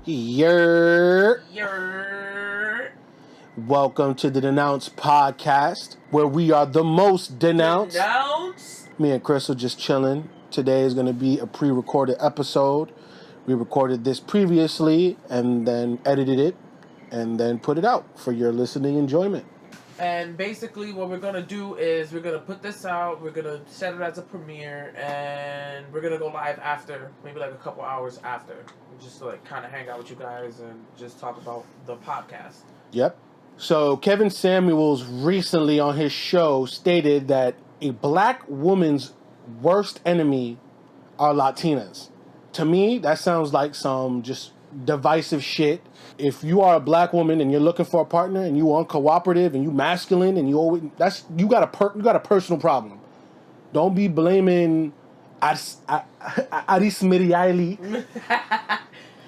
Yer. Yer. Welcome to the Denounced podcast, where we are the most denounced. Me and Crystal just chilling. Today is going to be a pre-recorded episode. We recorded this previously and then edited it and then put it out for your listening enjoyment. And basically what we're going to do is we're going to put this out, we're going to set it as a premiere, and we're going to go live after, maybe like a couple hours after, just to like kind of hang out with you guys and just talk about the podcast. Yep. So Kevin Samuels recently on his show stated that a black woman's worst enemy are Latinas. To me, that sounds like some just divisive shit. If you are a black woman and you're looking for a partner and you uncooperative and you masculine and you always you got a personal problem. Don't be blaming Aris Miriaili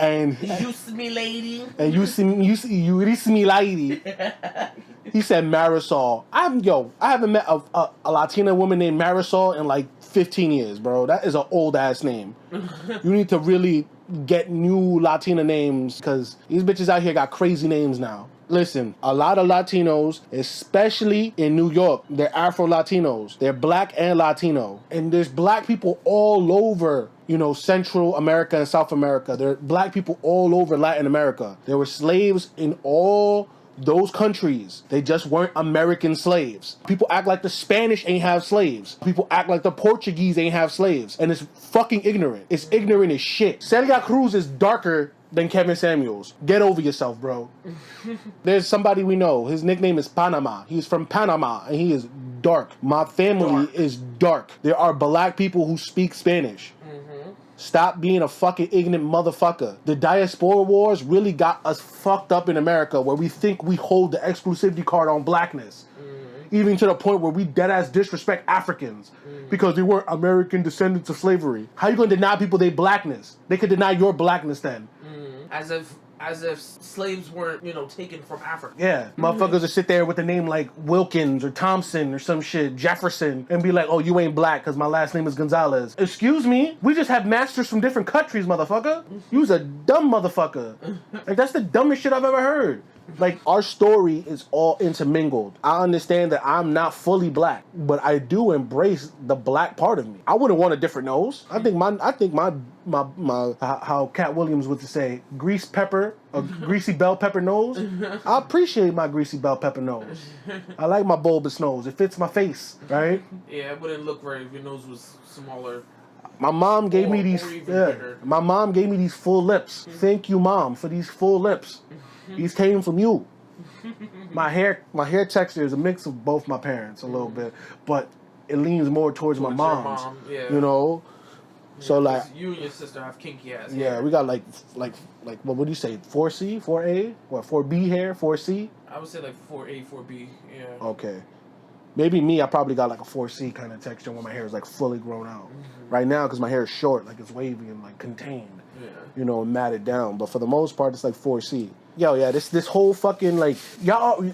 and you see me lady and you see me lady. He said Marisol. I haven't met a Latina woman named Marisol in like 15 years, bro. That is an old ass name. You need to really get new Latina names because these bitches out here got crazy names now. Listen, a lot of Latinos, especially in New York, they're Afro-Latinos. They're black and Latino. And there's black people all over, Central America and South America. There are black people all over Latin America. There were slaves in all those countries. They just weren't American slaves. People act like the Spanish ain't have slaves. People act like the Portuguese ain't have slaves. And it's fucking ignorant. It's ignorant as shit. Celia Cruz is darker than Kevin Samuels. Get over yourself, bro. There's somebody we know. His nickname is Panama. He's from Panama, and he is dark. My family is dark. There are black people who speak Spanish. Stop being a fucking ignorant motherfucker. The diaspora wars really got us fucked up in America where we think we hold the exclusivity card on blackness. Even to the point where we deadass disrespect Africans because they weren't American descendants of slavery. How you gonna deny people their blackness? They could deny your blackness then. As if slaves weren't, taken from Africa. Yeah. Motherfuckers would sit there with a name like Wilkins or Thompson or some shit, Jefferson, and be like, oh, you ain't black because my last name is Gonzalez. Excuse me? We just have masters from different countries, motherfucker. You's a dumb motherfucker. Like, that's the dumbest shit I've ever heard. Like, our story is all intermingled. I understand that I'm not fully black, but I do embrace the black part of me. I wouldn't want a different nose. I think my how Cat Williams would say, grease pepper, a greasy bell pepper nose. I appreciate my greasy bell pepper nose. I like my bulbous nose. It fits my face, right? Yeah, it wouldn't look right if your nose was smaller. My mom gave me these. My mom gave me these full lips. Thank you, Mom, for these full lips. These came from you. My hair texture is a mix of both my parents a little bit, but it leans more towards my mom's. Mom, yeah. So like you and your sister have kinky ass. Yeah, hair. we got like what would you say? 4C, 4A, what 4B hair, 4C? I would say like 4A, 4B. Yeah. Okay. Maybe me, I probably got like a 4C kind of texture when my hair is like fully grown out. Right now, because my hair is short, like it's wavy and like contained. Yeah. Matted down. But for the most part, it's like 4C. Yo, yeah, this whole fucking like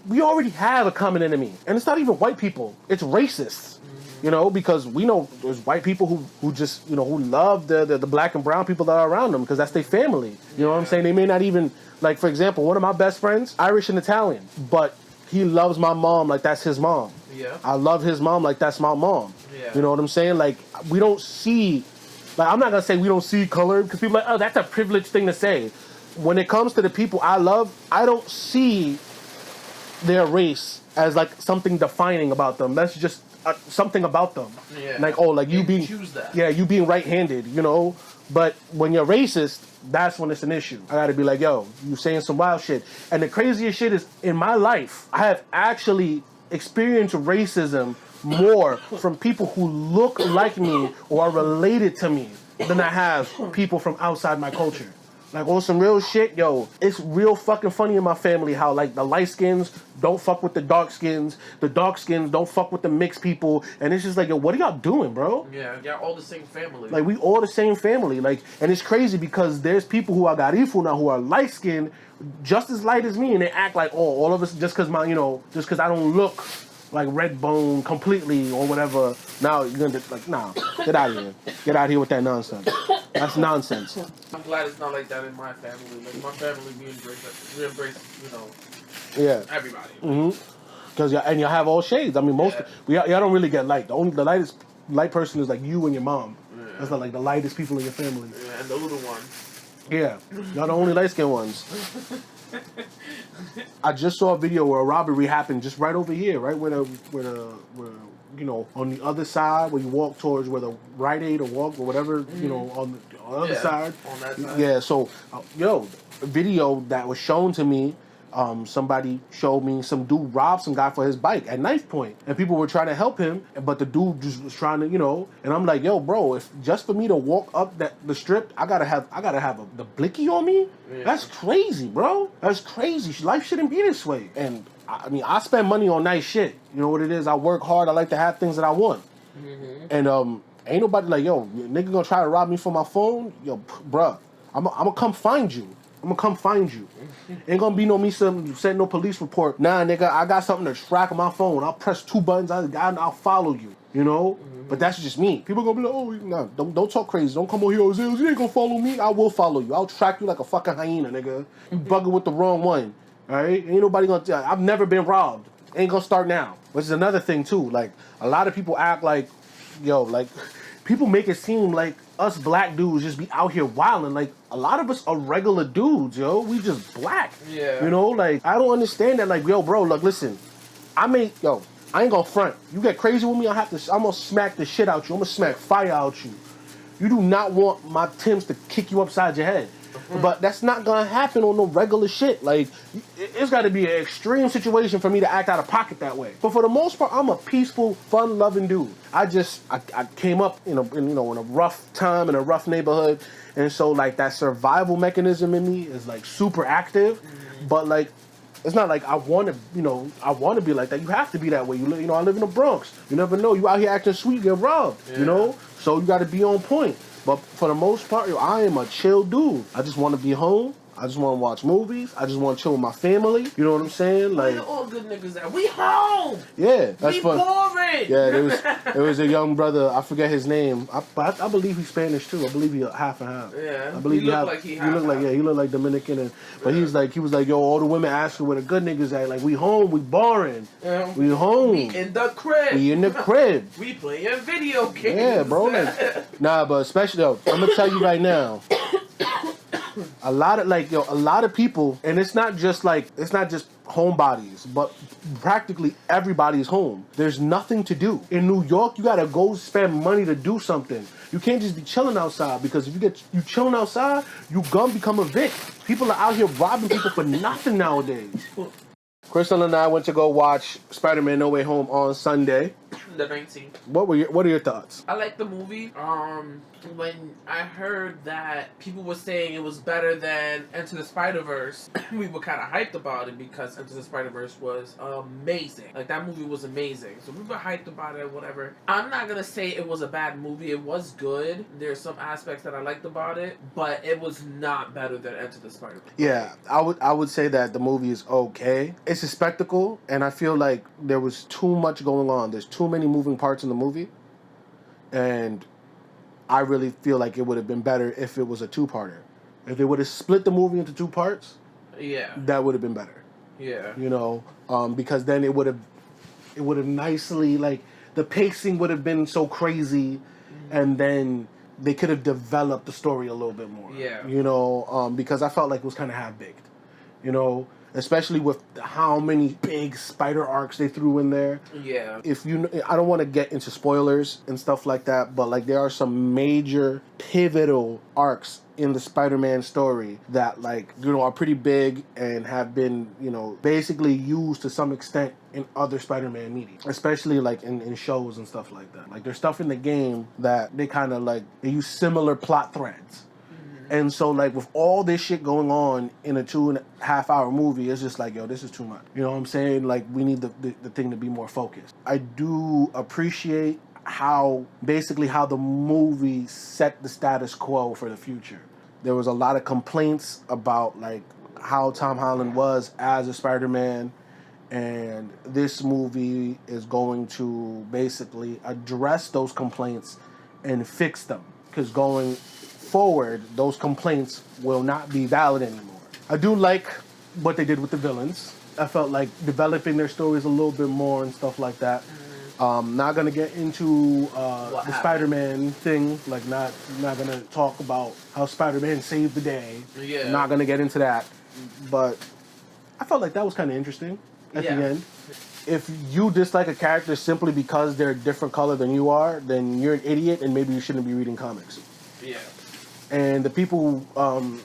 we already have a common enemy, and it's not even white people. It's racists. Because we know there's white people who just who love the black and brown people that are around them because that's their family. You know what I'm saying? They may not even like, for example, one of my best friends, Irish and Italian, but he loves my mom like that's his mom. Yeah. I love his mom like that's my mom. Yeah. You know what I'm saying? Like, we don't see, like, I'm not gonna say we don't see color because people are like, oh, that's a privileged thing to say. When it comes to the people I love, I don't see their race as like something defining about them. That's just something about them. Yeah. Like, oh, like you being, choose that. Yeah, you being right-handed, But when you're racist, that's when it's an issue. I gotta be like, yo, you saying some wild shit. And the craziest shit is, in my life, I have actually experienced racism more from people who look like me or are related to me than I have people from outside my culture. Like, on some real shit, yo, it's real fucking funny in my family how, like, the light skins don't fuck with the dark skins don't fuck with the mixed people, and it's just like, yo, what are y'all doing, bro? Yeah, y'all all the same family. Like, we all the same family, like, and it's crazy because there's people who are Garifu now who are light skinned, just as light as me, and they act like, oh, all of us, just because I don't look like red bone completely or whatever. Now you're gonna like, nah, get out of here with that nonsense. That's nonsense. I'm glad it's not like that in my family. Like my family, we embrace, Yeah. everybody. Because y'all have all shades. I mean, y'all don't really get light. The lightest light person is like you and your mom. Yeah. That's not like the lightest people in your family. Yeah, and the little ones. Yeah, y'all the only light skinned ones. I just saw a video where a robbery happened just right over here, right where on the other side where you walk towards where the Rite Aid or walk or whatever, on the other side. On that side. Yeah, so a video that was shown to me. Somebody showed me some dude robbed some guy for his bike at knife point, and people were trying to help him, but the dude just was trying to, and I'm like, yo, bro, if just for me to walk up the strip, I gotta have the blicky on me. Yeah. That's crazy, bro. That's crazy. Life shouldn't be this way. And I mean, I spend money on nice shit. You know what it is? I work hard. I like to have things that I want. And ain't nobody like, yo, nigga gonna try to rob me for my phone? Yo, bruh, I'm gonna come find you. I'm gonna come find you. Ain't gonna be me send no police report. Nah, nigga, I got something to track on my phone. I'll press 2 buttons. I'll follow you. But that's just me. People gonna be like, oh, no, don't talk crazy. Don't come over here, Zales. You ain't gonna follow me. I will follow you. I'll track you like a fucking hyena, nigga. You bugging with the wrong one. All right? Ain't nobody gonna. I've never been robbed. Ain't gonna start now. Which is another thing too. Like a lot of people act like, people make it seem like us black dudes just be out here wilding. Like, a lot of us are regular dudes, yo. We just black. Yeah. I don't understand that. Like, yo, bro, look, listen. I ain't gonna front. You get crazy with me, I'm gonna smack the shit out you. I'm gonna smack fire out you. You do not want my Timbs to kick you upside your head. But that's not gonna happen on no regular shit. Like, it's gotta be an extreme situation for me to act out of pocket that way. But for the most part, I'm a peaceful, fun-loving dude. I came up in a rough time, in a rough neighborhood, and so like that survival mechanism in me is like super active. But like, it's not like I want to be like that. You have to be that way. I live in the Bronx. You never know. You out here acting sweet, get robbed. Yeah. So you got to be on point. But for the most part, I am a chill dude. I just want to be home. I just want to watch movies. I just want to chill with my family. You know what I'm saying? Like, where all good niggas at? We home. Yeah, that's fun. Boring. Yeah, there was a young brother. I forget his name. But I believe he's Spanish too. I believe he's half and half. Yeah, I believe he looked like Dominican. But he was like, yo, all the women ask where the good niggas at. Like, we home. We boring. We home. We in the crib. We in the crib. We playing video games. Yeah, bro. Like, nah, but especially though, I'm gonna tell you right now. A lot of people, and it's not just homebodies, but practically everybody's home. There's nothing to do. In New York, you gotta go spend money to do something. You can't just be chilling outside, because if you chilling outside, you gonna become a Vic. People are out here robbing people for nothing nowadays. Crystal and I went to go watch SpiderMan No Way Home on Sunday. The 19th. What are your thoughts? I like the movie. When I heard that people were saying it was better than Into the Spider-Verse, we were kind of hyped about it because Into the Spider-Verse was amazing. Like, that movie was amazing. So we were hyped about it, whatever. I'm not gonna say it was a bad movie. It was good. There's some aspects that I liked about it, but it was not better than Into the Spider-Verse. Yeah, I would say that the movie is okay. It's a spectacle, and I feel like there was too much going on. There's too many moving parts in the movie, and I really feel like it would have been better if it was a 2-parter. If they would have split the movie into 2 parts, that would have been better. Yeah, because then it would have nicely, like, the pacing would have been so crazy, and then they could have developed the story a little bit more. Yeah, because I felt like it was kind of half-baked. Especially with how many big spider arcs they threw in there. Yeah. I don't want to get into spoilers and stuff like that, but like there are some major pivotal arcs in the Spider-Man story that are pretty big and have been, basically used to some extent in other Spider-Man media, especially like in shows and stuff like that. Like there's stuff in the game that they kind of they use similar plot threads. And so, like, with all this shit going on in a 2.5-hour movie, it's just like, yo, this is too much. You know what I'm saying? Like, we need the thing to be more focused. I do appreciate how the movie set the status quo for the future. There was a lot of complaints about, like, how Tom Holland was as a Spider-Man, and this movie is going to basically address those complaints and fix them. Because going forward, those complaints will not be valid anymore. I do like what they did with the villains. I felt like developing their stories a little bit more and stuff like that. Not gonna get into the Spider-Man thing. Like, not gonna talk about how Spider-Man saved the day. Yeah. Not gonna get into that. But I felt like that was kind of interesting at the end. If you dislike a character simply because they're a different color than you are, then you're an idiot and maybe you shouldn't be reading comics. Yeah. And the people who,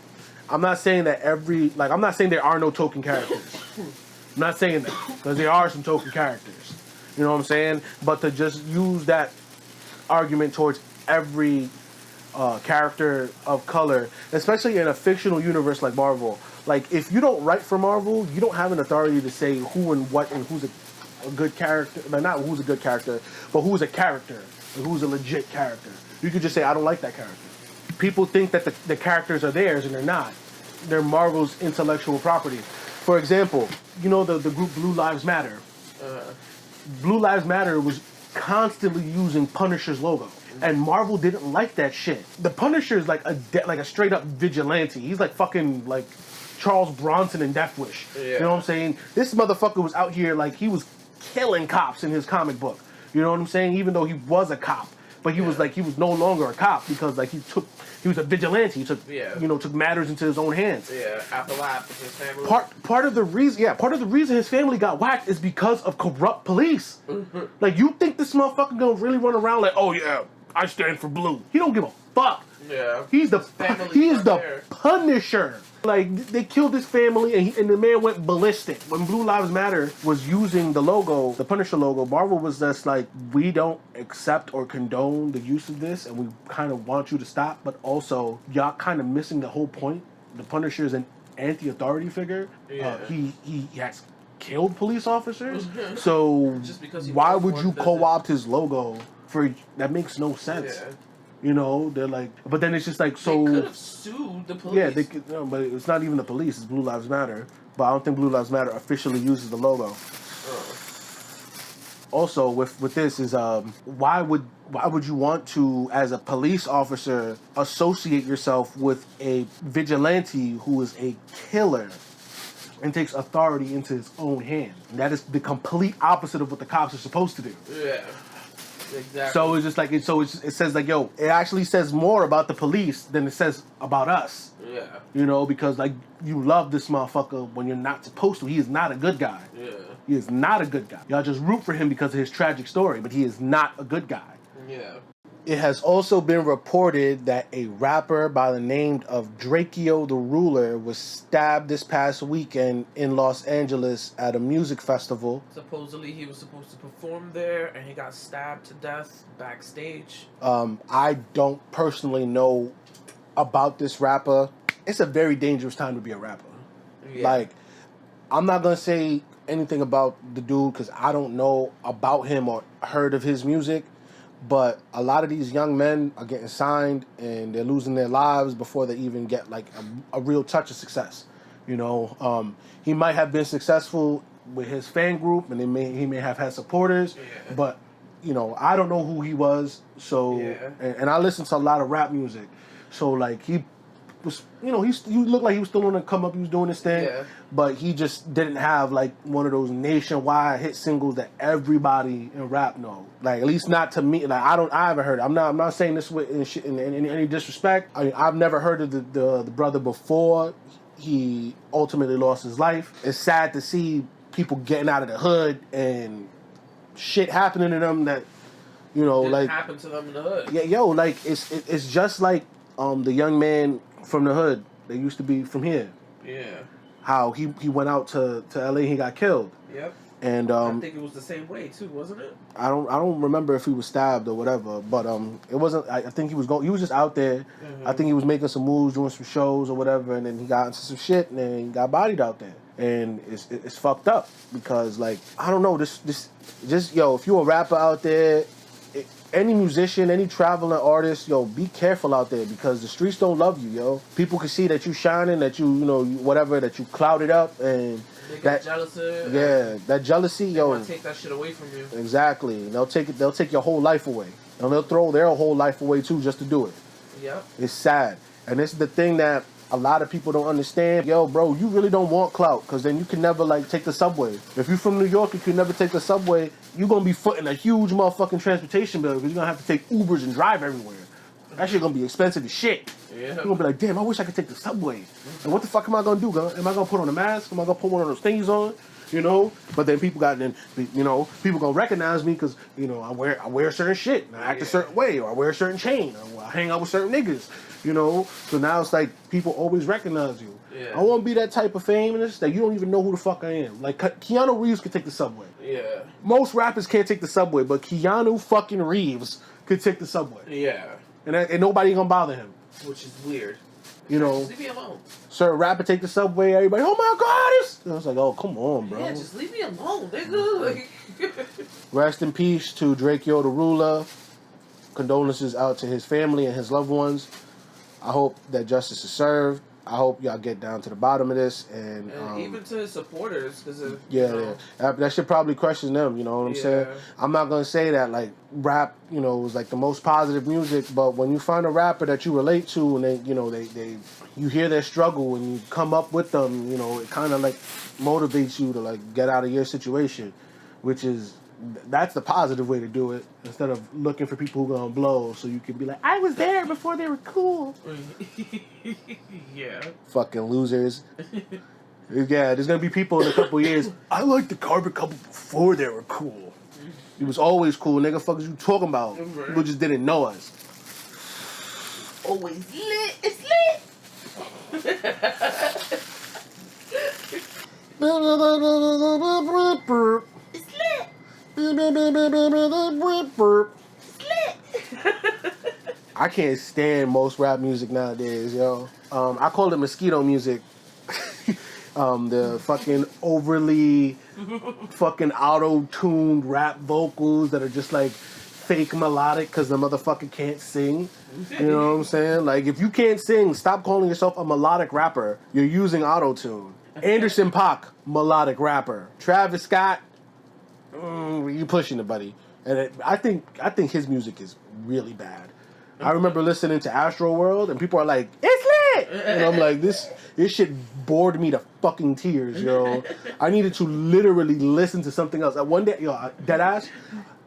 I'm not saying that I'm not saying there are no token characters. I'm not saying that, because there are some token characters. You know what I'm saying? But to just use that argument towards every character of color, especially in a fictional universe like Marvel, like, if you don't write for Marvel, you don't have an authority to say who and what and who's a good character. Not who's a good character, but who's a character, and who's a legit character. You could just say, I don't like that character. People think that the characters are theirs, and they're not. They're Marvel's intellectual property. For example, you know the group Blue Lives Matter? Blue Lives Matter was constantly using Punisher's logo. And Marvel didn't like that shit. The Punisher is like a straight up vigilante. He's like fucking like Charles Bronson in Death Wish. Yeah. You know what I'm saying? This motherfucker was out here like he was killing cops in his comic book. You know what I'm saying? Even though he was a cop. But he was no longer a cop because like he was a vigilante. He took matters into his own hands. Yeah, after life with his family. Part of the reason his family got whacked is because of corrupt police. Like, you think this motherfucker gonna really run around like, oh yeah, I stand for blue. He don't give a fuck. Yeah. He is the Punisher. Like, they killed his family, and the man went ballistic. When Blue Lives Matter was using the logo, the Punisher logo, Marvel was just like, we don't accept or condone the use of this, and we kind of want you to stop, but also, y'all kind of missing the whole point. The Punisher is an anti-authority figure. Yeah. He has killed police officers, so why would you co-opt his logo for... That makes no sense. Yeah. You know, they're like, but then it's just like, so... They could have sued the police. Yeah, they could, no, but it's not even the police, it's Blue Lives Matter. But I don't think Blue Lives Matter officially uses the logo. Also, with this is, why would you want to, as a police officer, associate yourself with a vigilante who is a killer and takes authority into his own hand? And that is the complete opposite of what the cops are supposed to do. Yeah. Exactly. So it's just like it says like, yo, it actually says more about the police than it says about us. Yeah. You know, because like, you love this motherfucker when you're not supposed to. He is not a good guy. Yeah. He is not a good guy. Y'all just root for him because of his tragic story, but he is not a good guy. Yeah. It has also been reported that a rapper by the name of Draco The Ruler was stabbed this past weekend in Los Angeles at a music festival. Supposedly he was supposed to perform there and he got stabbed to death backstage. I don't personally know about this rapper. It's a very dangerous time to be a rapper. Yeah. Like, I'm not going to say anything about the dude because I don't know about him or heard of his music. But a lot of these young men are getting signed and they're losing their lives before they even get like a real touch of success. You know, he might have been successful with his fan group and he may have had supporters, but you know, I don't know who he was. So, and I listen to a lot of rap music. So like he was, you know, he looked like he was still on the come up. He was doing his thing, but he just didn't have like one of those nationwide hit singles that everybody in rap know. Like, at least not to me. Like, I haven't heard it. I'm not saying this in any disrespect. I mean, I've never heard of the brother before he ultimately lost his life. It's sad to see people getting out of the hood and shit happening to them that, you know, didn't like happen to them in the hood. Yeah, yo, like it's just like the young man from the hood that used to be from here. Yeah. How he went out to LA and he got killed. Yep. And I think it was the same way too, wasn't it? I don't remember if he was stabbed or whatever, but it wasn't. I think he was just out there. Mm-hmm. I think he was making some moves, doing some shows or whatever, and then he got into some shit and then he got bodied out there. And it's fucked up because, like, I don't know, this yo, if you're a rapper out there, any musician, any traveling artist, yo, be careful out there because the streets don't love you, yo. People can see that you shining, that you know, whatever, that you clouded up, and they get jealous. That jealousy, they yo. want to take that shit away from you. Exactly. They'll take your whole life away, and they'll throw their whole life away too just to do it. Yep. It's sad. And this is the thing that a lot of people don't understand. Yo, bro, you really don't want clout, because then you can never, like, take the subway. If you're from New York, you can never take the subway. You're going to be footing a huge motherfucking transportation bill, because you're going to have to take Ubers and drive everywhere. That shit going to be expensive as shit. Yeah. You're going to be like, damn, I wish I could take the subway. And what the fuck am I going to do, girl? Am I going to put on a mask? Am I going to put one of those thingies on? You know? But then people got, you know, people going to recognize me because, you know, I wear certain shit. And I act a certain way, or I wear a certain chain. Or I hang out with certain niggas. You know? So now it's like people always recognize you. Yeah. I want to be that type of famous that you don't even know who the fuck I am. Like, Keanu Reeves could take the subway. Yeah. Most rappers can't take the subway, but Keanu fucking Reeves could take the subway. Yeah. And nobody gonna bother him. Which is weird. You know, just leave me alone. Certain rapper take the subway, everybody, oh my god, it's... I was like, oh, come on, bro. Yeah, just leave me alone, nigga. Rest in peace to Draco The Ruler. Condolences out to his family and his loved ones. I hope that justice is served. I hope y'all get down to the bottom of this. And even to his supporters, because yeah. That shit probably crushes them, you know what I'm saying? I'm not going to say that, like, rap, you know, was like the most positive music, but when you find a rapper that you relate to and they, you know, you hear their struggle and you come up with them, you know, it kind of like motivates you to, like, get out of your situation, which is, that's the positive way to do it, instead of looking for people who are gonna blow, so you can be like, I was there before they were cool. Yeah. Fucking losers. Yeah, there's gonna be people in a couple years, I liked the Carbon Couple before they were cool. It was always cool, nigga. Fuck is you talking about? Right. People just didn't know us. Always lit. It's lit. It's lit. I can't stand most rap music nowadays, yo. I call it mosquito music. The fucking overly fucking auto-tuned rap vocals that are just like fake melodic because the motherfucker can't sing. You know what I'm saying? Like, if you can't sing, stop calling yourself a melodic rapper. You're using auto-tune. Anderson .Paak, melodic rapper. Travis Scott, you pushing it, buddy. And I think his music is really bad. I remember listening to Astral World, and people are like, it's lit! And I'm like, this shit bored me to fucking tears, yo. I needed to literally listen to something else. One day, yo, deadass,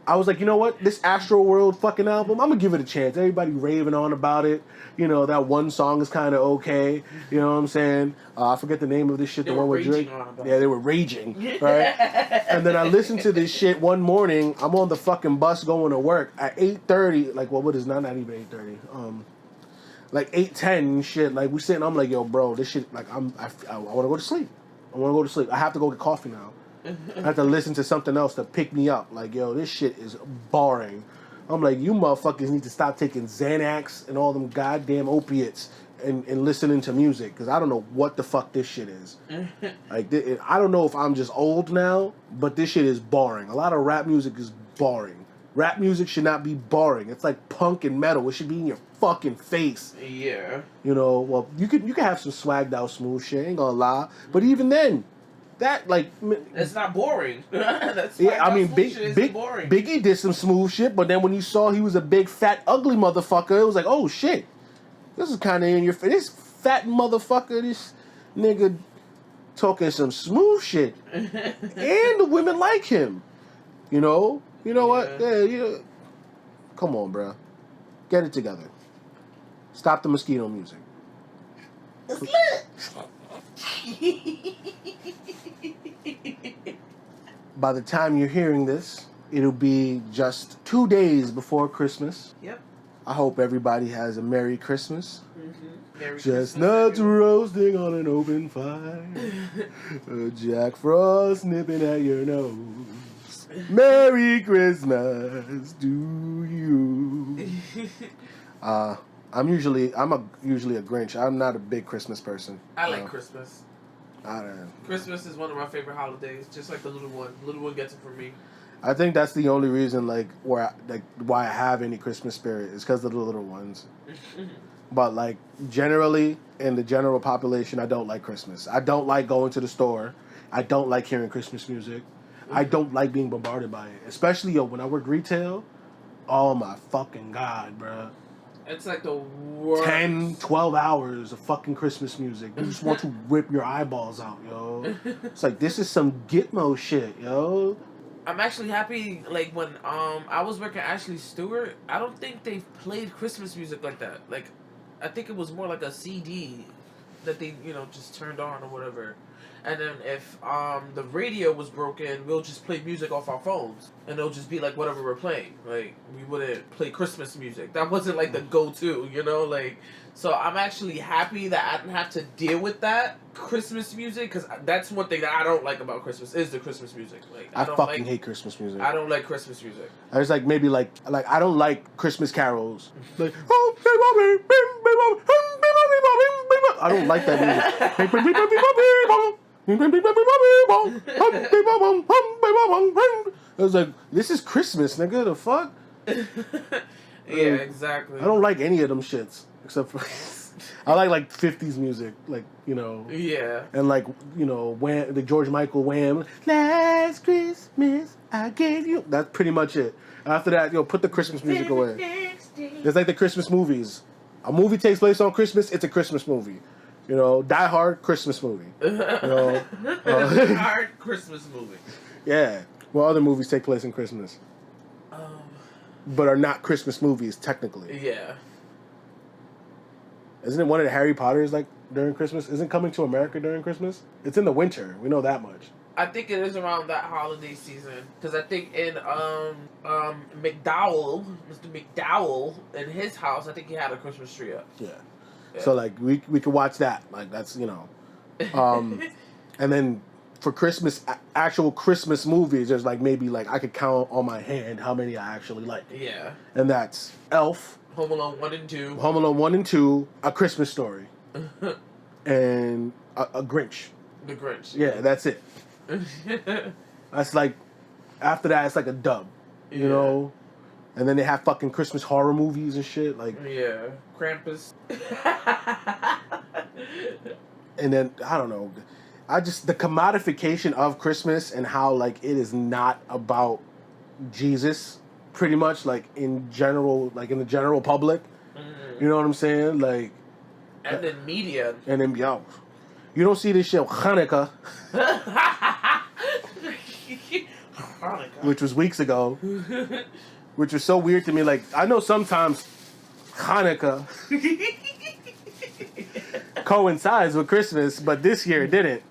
I was like, you know what? This Astral World fucking album, I'm gonna give it a chance. Everybody raving on about it. You know, that one song is kind of okay. You know what I'm saying? I forget the name of this shit. They the were one with Drake. Yeah, they were raging, right? And then I listened to this shit one morning. I'm on the fucking bus going to work at 8:30. Like, well, what is not even 8:30? Like 8:10 and shit. Like, we sitting. I'm like, yo, bro, this shit. Like, I want to go to sleep. I want to go to sleep. I have to go get coffee now. I have to listen to something else to pick me up. Like, yo, this shit is boring. I'm like, you motherfuckers need to stop taking Xanax and all them goddamn opiates and listening to music, because I don't know what the fuck this shit is. Like, I don't know if I'm just old now, but this shit is boring. A lot of rap music is boring. Rap music should not be boring. It's like punk and metal. It should be in your fucking face. Yeah. You know, well, you can have some swagged out smooth shit, ain't gonna lie. But even then, that, like... It's not boring. That's yeah, I mean, boring. Biggie did some smooth shit, but then when you saw he was a big, fat, ugly motherfucker, it was like, oh, shit. This is kind of in your face. This fat motherfucker, this nigga talking some smooth shit. And the women like him. You know? You know what? Yeah, come on, bro. Get it together. Stop the mosquito music. It's lit. By the time you're hearing this, it'll be just 2 days before Christmas. Yep. I hope everybody has a Merry Christmas. Mm-hmm. Merry Chestnuts roasting on an open fire. Jack Frost nipping at your nose. Merry Christmas to you. I'm usually a Grinch. I'm not a big Christmas person. I like Christmas. I don't know. Christmas is one of my favorite holidays, just like the little one. The little one gets it from me. I think that's the only reason, like, why I have any Christmas spirit is because of the little ones. But, like, generally, in the general population, I don't like Christmas. I don't like going to the store. I don't like hearing Christmas music. I don't like being bombarded by it. Especially, when I work retail. Oh, my fucking God, bruh. It's like the worst. 10, 12 hours of fucking Christmas music. You just want to rip your eyeballs out, yo. It's like, this is some Gitmo shit, yo. I'm actually happy, like, when I was working Ashley Stewart, I don't think they played Christmas music like that. Like, I think it was more like a CD that they, you know, just turned on or whatever. And then if the radio was broken, we'll just play music off our phones. And it'll just be like whatever we're playing. Like, we wouldn't play Christmas music. That wasn't like the go-to, you know? Like, so I'm actually happy that I didn't have to deal with that Christmas music. Because that's one thing that I don't like about Christmas, is the Christmas music. Like, I fucking hate Christmas music. I don't like Christmas music. I was like, maybe like I don't like Christmas carols. Like, I don't like that music. I was like, this is Christmas, nigga. The fuck? Yeah, exactly. I don't like any of them shits except for I like 50s music, like, you know. Yeah. And like, you know, Wham, the George Michael Wham. Last Christmas I gave you. That's pretty much it. After that, put the Christmas music away. It's like the Christmas movies. A movie takes place on Christmas. It's a Christmas movie. You know, Die Hard, Christmas movie. You know, Die Hard, Christmas movie. Yeah. Well, other movies take place in Christmas. But are not Christmas movies, technically. Yeah. Isn't it one of the Harry Potters, like, during Christmas? Isn't Coming to America during Christmas? It's in the winter. We know that much. I think it is around that holiday season. Because I think in McDowell, Mr. McDowell, in his house, I think he had a Christmas tree up. Yeah. So, like, we could watch that. Like, that's, you know. And then for Christmas, actual Christmas movies, there's, like, maybe, like, I could count on my hand how many I actually like. Yeah. And that's Elf. Home Alone 1 and 2. Home Alone 1 and 2. A Christmas Story. And a Grinch. The Grinch. Yeah, that's it. That's like, after that, it's like a dub. You know? And then they have fucking Christmas horror movies and shit. Like, yeah. Krampus. And then, I don't know. The commodification of Christmas and how, like, it is not about Jesus, pretty much, like, in general, like, in the general public. Mm-hmm. You know what I'm saying? Like. And then media. And then, yo. You don't see this shit, Hanukkah. Which was weeks ago. Which was so weird to me. Like, I know sometimes Hanukkah coincides with Christmas, but this year it didn't.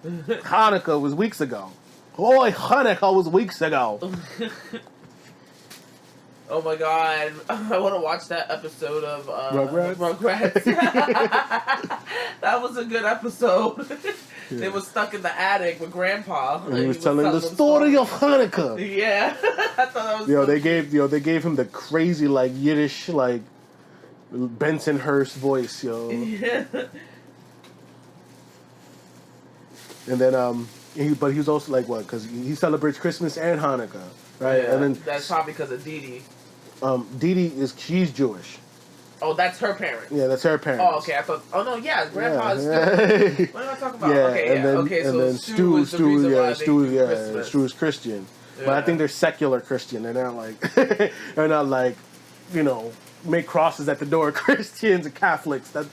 Hanukkah was weeks ago. Boy, Hanukkah was weeks ago. Oh my god, I want to watch that episode of Rugrats. That was a good episode. Yeah. They were stuck in the attic with Grandpa. And he was telling the story of Hanukkah. Yeah, I thought that was. They gave him the crazy, like, Yiddish, like, Bensonhurst voice, yo. Yeah. And then but he was also like, what? Because he celebrates Christmas and Hanukkah, right? Yeah, and then that's probably because of Dee Dee. Dee Dee she's Jewish. Oh, that's her parent. Yeah, that's her parent. Oh, okay. I thought. Oh no, yeah, Grandpa is Stu. What am I talking about? Yeah, okay, and then, okay. and So then Stu is the reason why they do Christmas. Stu is Christian, Yeah. but I think they're secular Christian. They're not like they're not like, you know, make crosses at the door Christians and Catholics. They're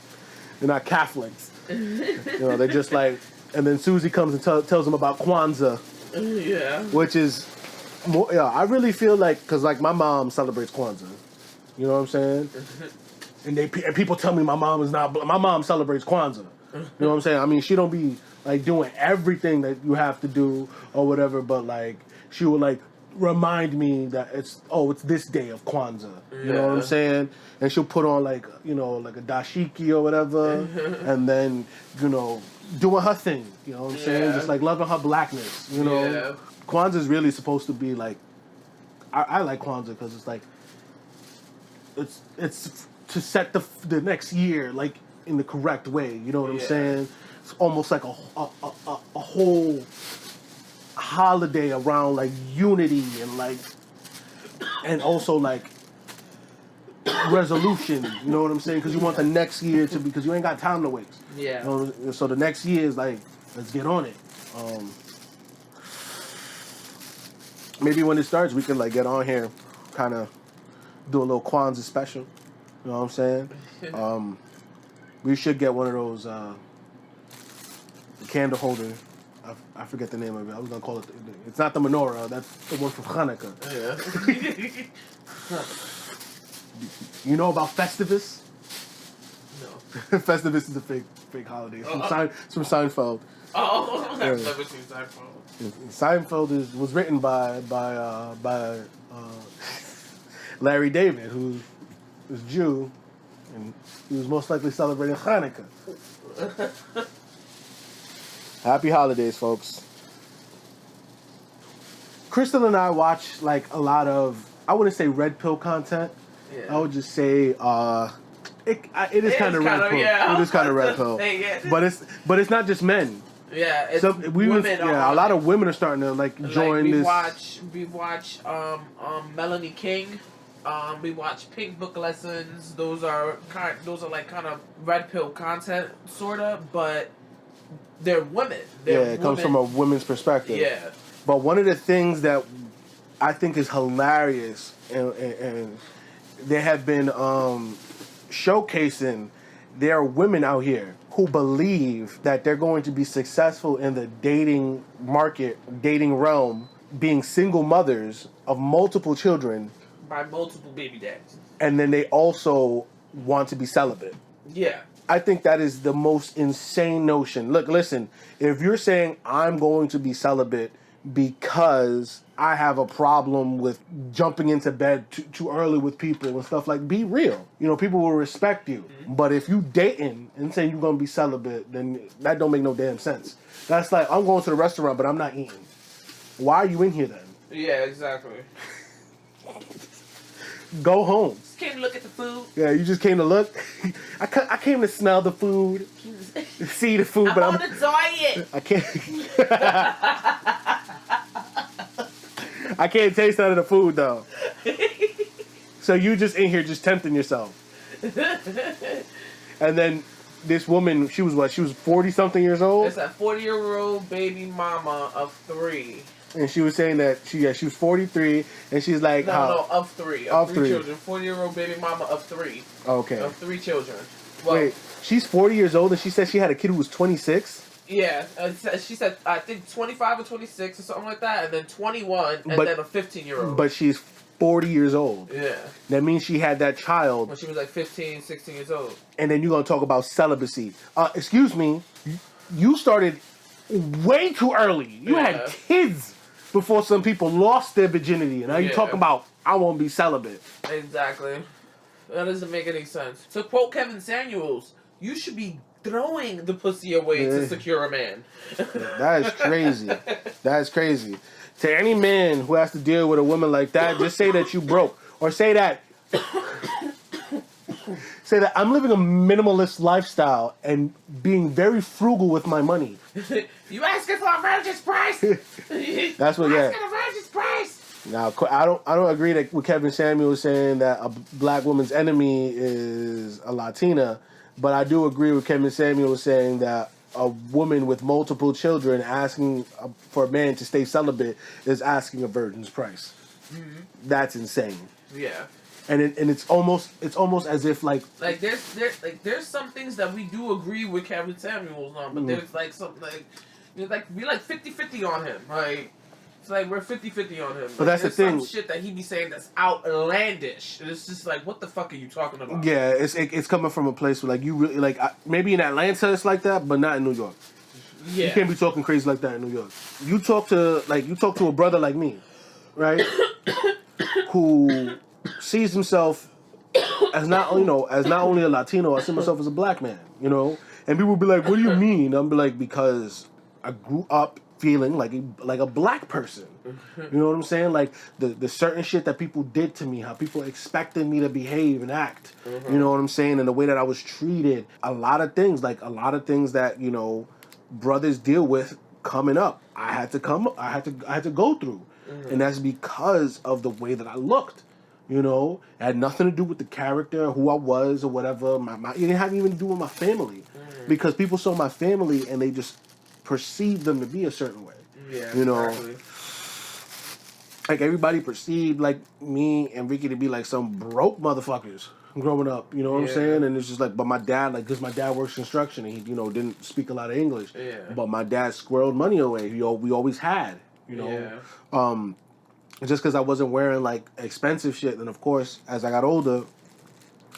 not Catholics. You know, they're just like. And then Susie comes and tells them about Kwanzaa. Yeah. Which is more. Yeah, I really feel like because like my mom celebrates Kwanzaa. You know what I'm saying? And people tell me my mom is not. My mom celebrates Kwanzaa. You know what I'm saying? I mean, she don't be like doing everything that you have to do or whatever, but like she will like remind me that it's this day of Kwanzaa. You know what I'm saying? And she'll put on like, you know, like a dashiki or whatever, and then, you know, doing her thing. You know what I'm saying? Just like loving her blackness. You know, Kwanzaa is really supposed to be like. I like Kwanzaa because it's like. It's to set the next year like in the correct way. You know what I'm saying? It's almost like a whole holiday around like unity and like, and also like resolution. You know what I'm saying? Because you want the next year to be, because you ain't got time to waste. Yeah. You know, so the next year is like, let's get on it. Maybe when it starts, we can like get on here, kind of do a little Kwanzaa special. You know what I'm saying? We should get one of those candle holder. I forget the name of it. I was gonna call it. It's not the menorah. That's the one for Hanukkah. Yeah. You know about Festivus? No. Festivus is a fake holiday. It's from Seinfeld. Oh, I've never seen Seinfeld. Seinfeld was written by Larry David, who is Jew, and he was most likely celebrating Hanukkah. Happy holidays, folks. Crystal and I watch like a lot of, I wouldn't say red pill content. Yeah. I would just say it is kind of red pill. Yeah, it is kind of red pill. But it's not just men. Yeah, it's women. A lot of women are starting to join this. We watch Melanie King. We watch Pink Book Lessons. Those are kind of red pill content, sorta, but they're women. It comes from a women's perspective. Yeah. But one of the things that I think is hilarious, and they have been showcasing, there are women out here who believe that they're going to be successful in the dating market, dating realm, being single mothers of multiple children. By multiple baby dads. And then they also want to be celibate. Yeah. I think that is the most insane notion. Look, listen, if you're saying I'm going to be celibate because I have a problem with jumping into bed too early with people and stuff, be real. You know, people will respect you. Mm-hmm. But if you dating and saying you're going to be celibate, then that don't make no damn sense. That's like, I'm going to the restaurant, but I'm not eating. Why are you in here then? Yeah, exactly. Go home. Just came to look at the food. Yeah, you just came to look. I came to smell the food, see the food, but I'm on a diet. I can't. I can't taste none of the food though. So you just in here just tempting yourself. And then this woman, she was 40-something years old? It's a 40-year-old baby mama of 3. And she was saying that she was 43, and she's like, of 3. Of 3 children. 40-year-old baby mama of 3. Okay. Of 3 children. Well, wait, she's 40 years old, and she said she had a kid who was 26? Yeah, she said, I think 25 or 26 or something like that, and then 21, and then a 15-year-old. But she's 40 years old. Yeah. That means she had that child. When she was 15, 16 years old. And then you're going to talk about celibacy. Excuse me, you started way too early. You had kids before some people lost their virginity. And now you talk about, I won't be celibate. Exactly. That doesn't make any sense. To quote Kevin Samuels, you should be throwing the pussy away to secure a man. That is crazy. That is crazy. To any man who has to deal with a woman like that, just say that you broke. Or say that I'm living a minimalist lifestyle and being very frugal with my money. You asking for a virgin's price? That's what. Asking a virgin's price. Now I don't agree that with Kevin Samuels saying that a black woman's enemy is a Latina, but I do agree with Kevin Samuels saying that a woman with multiple children asking for a man to stay celibate is asking a virgin's price. Mm-hmm. That's insane. Yeah. And it's almost as if there's some things that we do agree with Kevin Samuels on, but there's something we 50-50 on him. It's we're 50-50 on him. But that's the thing. Some shit that he be saying that's outlandish. And it's just what the fuck are you talking about? Yeah, it's coming from a place where you really maybe in Atlanta it's like that, but not in New York. Yeah. You can't be talking crazy like that in New York. You talk to a brother like me, right? Who sees himself as not only a Latino, I see myself as a black man, and people be like, "What do you mean?" I'm be like, because I grew up feeling like a black person. You know what I'm saying? The certain shit that people did to me, how people expected me to behave and act. You know what I'm saying? And the way that I was treated, a lot of things that brothers deal with coming up. I had to go through, and that's because of the way that I looked. It had nothing to do with the character, who I was, or whatever. It didn't have even to do with my family, because people saw my family and they just perceived them to be a certain way. Yeah, exactly. Everybody perceived me and Ricky to be some broke motherfuckers. growing up, you know what I'm saying? And it's just like, but my dad, like, because my dad works construction and he, you know, didn't speak a lot of English. Yeah. But my dad squirreled money away. We always had, you know. Yeah. Just because I wasn't wearing, like, expensive shit. And, of course, as I got older,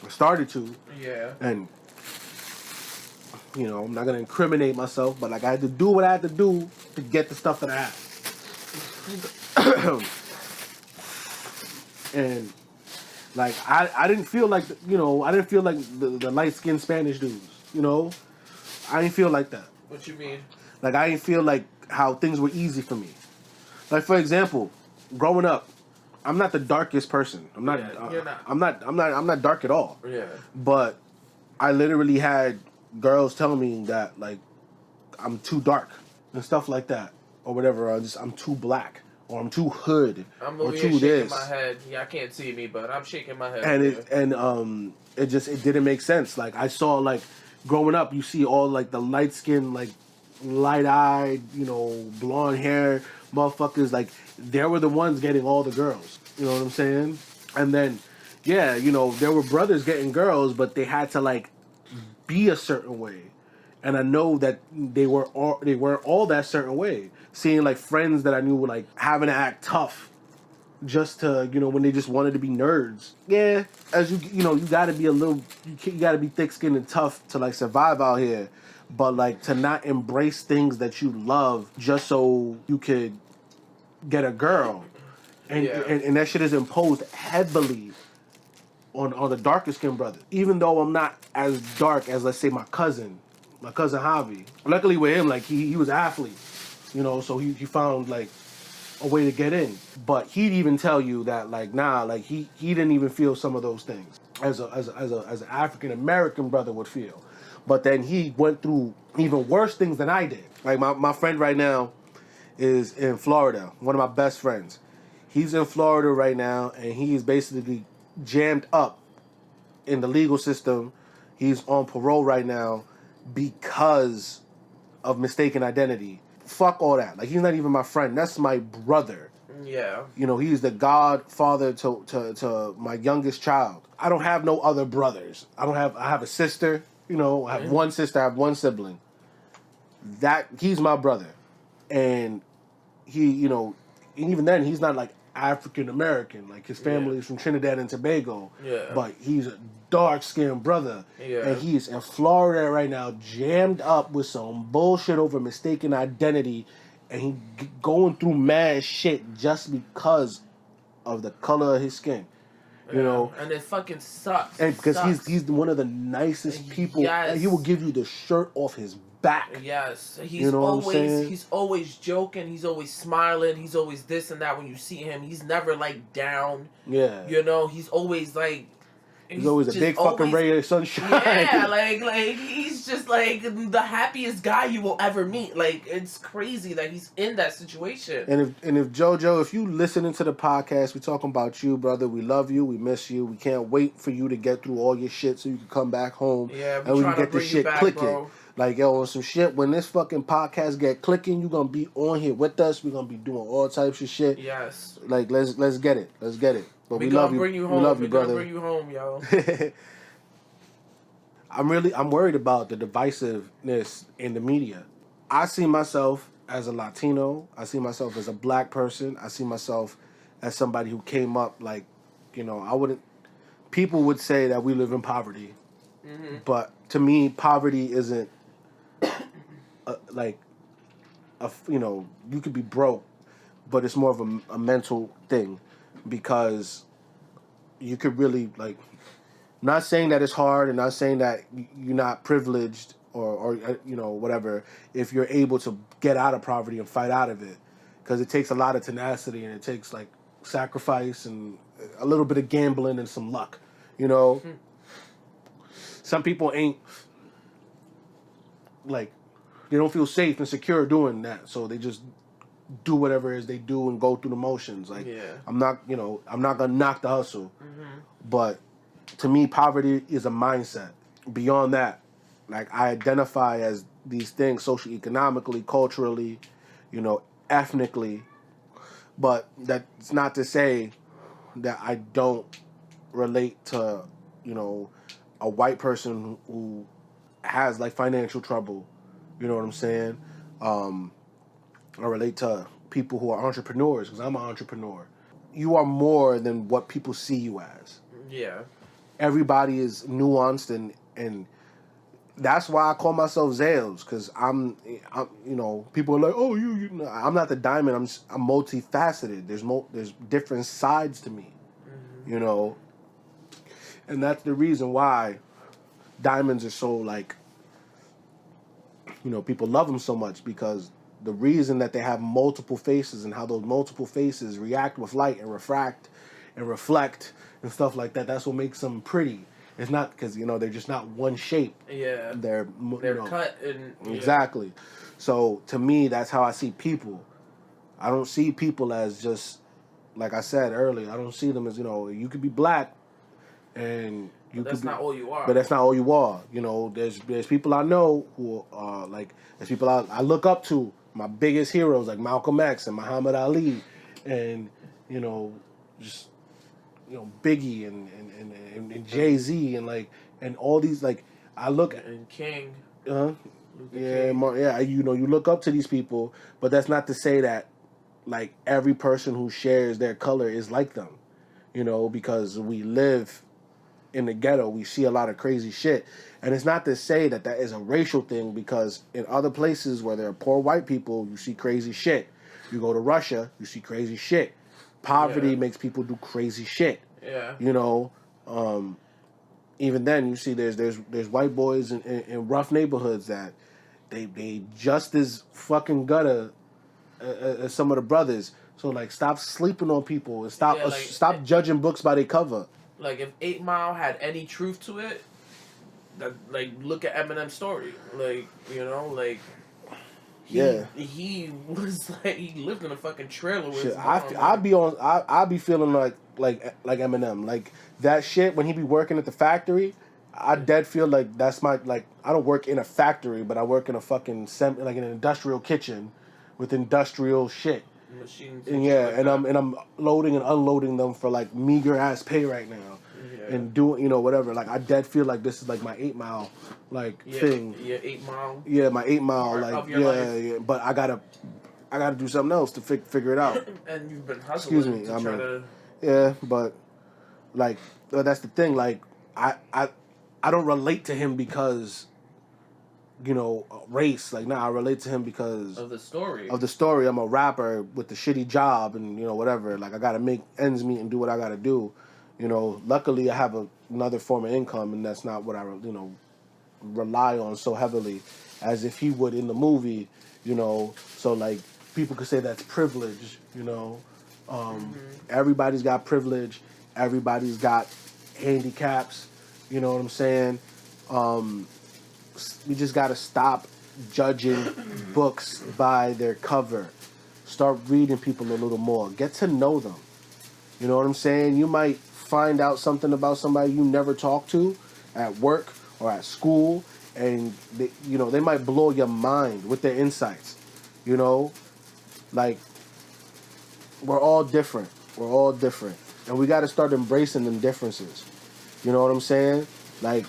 I started to. Yeah. And, you know, I'm not going to incriminate myself, but, like, I had to do what I had to do to get the stuff that I had. And... like, I didn't feel like, you know, I didn't feel like the light-skinned Spanish dudes, you know? I didn't feel like that. What you mean? Like, I didn't feel like how things were easy for me. Like, for example, growing up, I'm not the darkest person. I'm not, you're not. I'm not dark at all. Yeah. But I literally had girls telling me that, like, I'm too dark and stuff like that. Or whatever, I'm too black. Or I'm too hood, I'm or over too here shaking this. my head. Yeah, I can't see me, but I'm shaking my head. And it didn't make sense. Like, I saw, like, growing up, you see all, like, the light skin, like, light eyed, you know, blonde hair motherfuckers. Like, they were the ones getting all the girls. You know what I'm saying? And then, yeah, you know, there were brothers getting girls, but they had to, like, be a certain way. And I know that they weren't all that certain way. Seeing, like, friends that I knew were, like, having to act tough just to, you know, when they just wanted to be nerds. Yeah, as you know, you gotta be you gotta be thick-skinned and tough to, like, survive out here. But, like, to not embrace things that you love just so you could get a girl. And that shit is imposed heavily on the darkest skinned brother. Even though I'm not as dark as, let's say, my cousin Javi. Luckily with him, like, he was an athlete, you know, so he found, like, a way to get in. But he'd even tell you that, like, nah, like, he didn't even feel some of those things as an African American brother would feel. But then he went through even worse things than I did. Like, my friend right now is in Florida, one of my best friends. He's in Florida right now, and he is basically jammed up in the legal system. He's on parole right now because of mistaken identity. Fuck all that. Like, he's not even my friend. That's my brother. Yeah. You know, he's the godfather to my youngest child. I don't have no other brothers. I have a sister. You know, I have one sister. I have one sibling. He's my brother. And he, you know, and even then, he's not, like, African American. Like, his family is from Trinidad and Tobago. Yeah. But he's a dark-skinned brother. Yeah. And he's in Florida right now, jammed up with some bullshit over mistaken identity, and he going through mad shit just because of the color of his skin. You know, and it fucking sucks. And because he's one of the nicest people. Yes. He will give you the shirt off his back. Yes, he's always joking. He's always smiling. He's always this and that. When you see him, he's never, like, down. Yeah, you know, he's always like. He's always a big fucking ray of sunshine. Yeah, like he's just like the happiest guy you will ever meet. Like, it's crazy that he's in that situation. And if JoJo, if you listening to the podcast, we're talking about you, brother. We love you. We miss you. We can't wait for you to get through all your shit so you can come back home. Yeah, and we can get this shit clicking. Bro. Like, yo, on some shit, when this fucking podcast get clicking, you gonna be on here with us. We're gonna be doing all types of shit. Yes. Like, let's get it. Let's get it. But we love you. Bring you home. We love you, brother. We're gonna bring you home, yo. I'm worried about the divisiveness in the media. I see myself as a Latino. I see myself as a black person. I see myself as somebody who came up, like, you know, people would say that we live in poverty. Mm-hmm. But to me, poverty isn't you know, you could be broke, but it's more of a mental thing, because you could really, like, not saying that it's hard and not saying that you're not privileged or you know, whatever, if you're able to get out of poverty and fight out of it, because it takes a lot of tenacity and it takes, like, sacrifice and a little bit of gambling and some luck, you know. Mm-hmm. Some people ain't, like, they don't feel safe and secure doing that, so they just do whatever it is they do and go through the motions. Like, I'm not gonna knock the hustle, but to me, poverty is a mindset. Beyond that, like, I identify as these things socioeconomically, culturally, you know, ethnically, but that's not to say that I don't relate to, you know, a white person who has like financial trouble. You know what I'm saying? I relate to people who are entrepreneurs because I'm an entrepreneur. You are more than what people see you as. Yeah. Everybody is nuanced and that's why I call myself Zales because I'm you know, people are like, oh, you know, I'm not the diamond. I'm multifaceted. There's different sides to me, you know, and that's the reason why diamonds are so like, you know, people love them so much because the reason that they have multiple faces and how those multiple faces react with light and refract and reflect and stuff like that. That's what makes them pretty. It's not because, you know, they're just not one shape. Yeah. They're you know, cut and... Yeah. Exactly. So, to me, that's how I see people. I don't see people as just, like I said earlier, I don't see them as, you know, you could be black and you that's could be... not all you are. But that's not all you are. You know, there's people I know who are, like, there's people I look up to, my biggest heroes, like Malcolm X and Muhammad Ali and, you know, just... you know, Biggie and Jay-Z and like and all these like I look at and King. yeah, yeah. You know, you look up to these people, but that's not to say that like every person who shares their color is like them. You know, because we live in the ghetto, we see a lot of crazy shit, and it's not to say that that is a racial thing because in other places where there are poor white people, you see crazy shit. You go to Russia, you see crazy shit. Poverty makes people do crazy shit. Yeah. You know, even then you see there's white boys in rough neighborhoods that they just as fucking gutter as some of the brothers. So like, stop sleeping on people and stop judging books by their cover. Like if 8 Mile had any truth to it, that like look at Eminem's story. Like, you know, like. He was like he lived in a fucking trailer with his mom. I be feeling like Eminem, like that shit when he be working at the factory. I dead feel like that's my like I don't work in a factory, but I work in a fucking like in an industrial kitchen with industrial shit. Machines and I'm loading and unloading them for like meager ass pay right now. And doing, you know, whatever. Like I dead feel like this is like my 8 Mile like thing. Yeah, 8 Mile. Yeah, my 8 Mile like yeah. But I gotta do something else to figure it out. And you've been hustling. Excuse me. Yeah, but like that's the thing. Like I don't relate to him because, you know, race. Like I relate to him because of the story. I'm a rapper with a shitty job and, you know, whatever. Like I gotta make ends meet and do what I gotta do. You know, luckily I have another form of income, and that's not what I, you know, rely on so heavily as if he would in the movie, you know. So, like, people could say that's privilege, you know. Everybody's got privilege. Everybody's got handicaps, you know what I'm saying? We just got to stop judging books by their cover. Start reading people a little more. Get to know them. You know what I'm saying? You might find out something about somebody you never talked to at work or at school, and they, you know, they might blow your mind with their insights. You know, like we're all different, and we got to start embracing them differences. You know what I'm saying? Like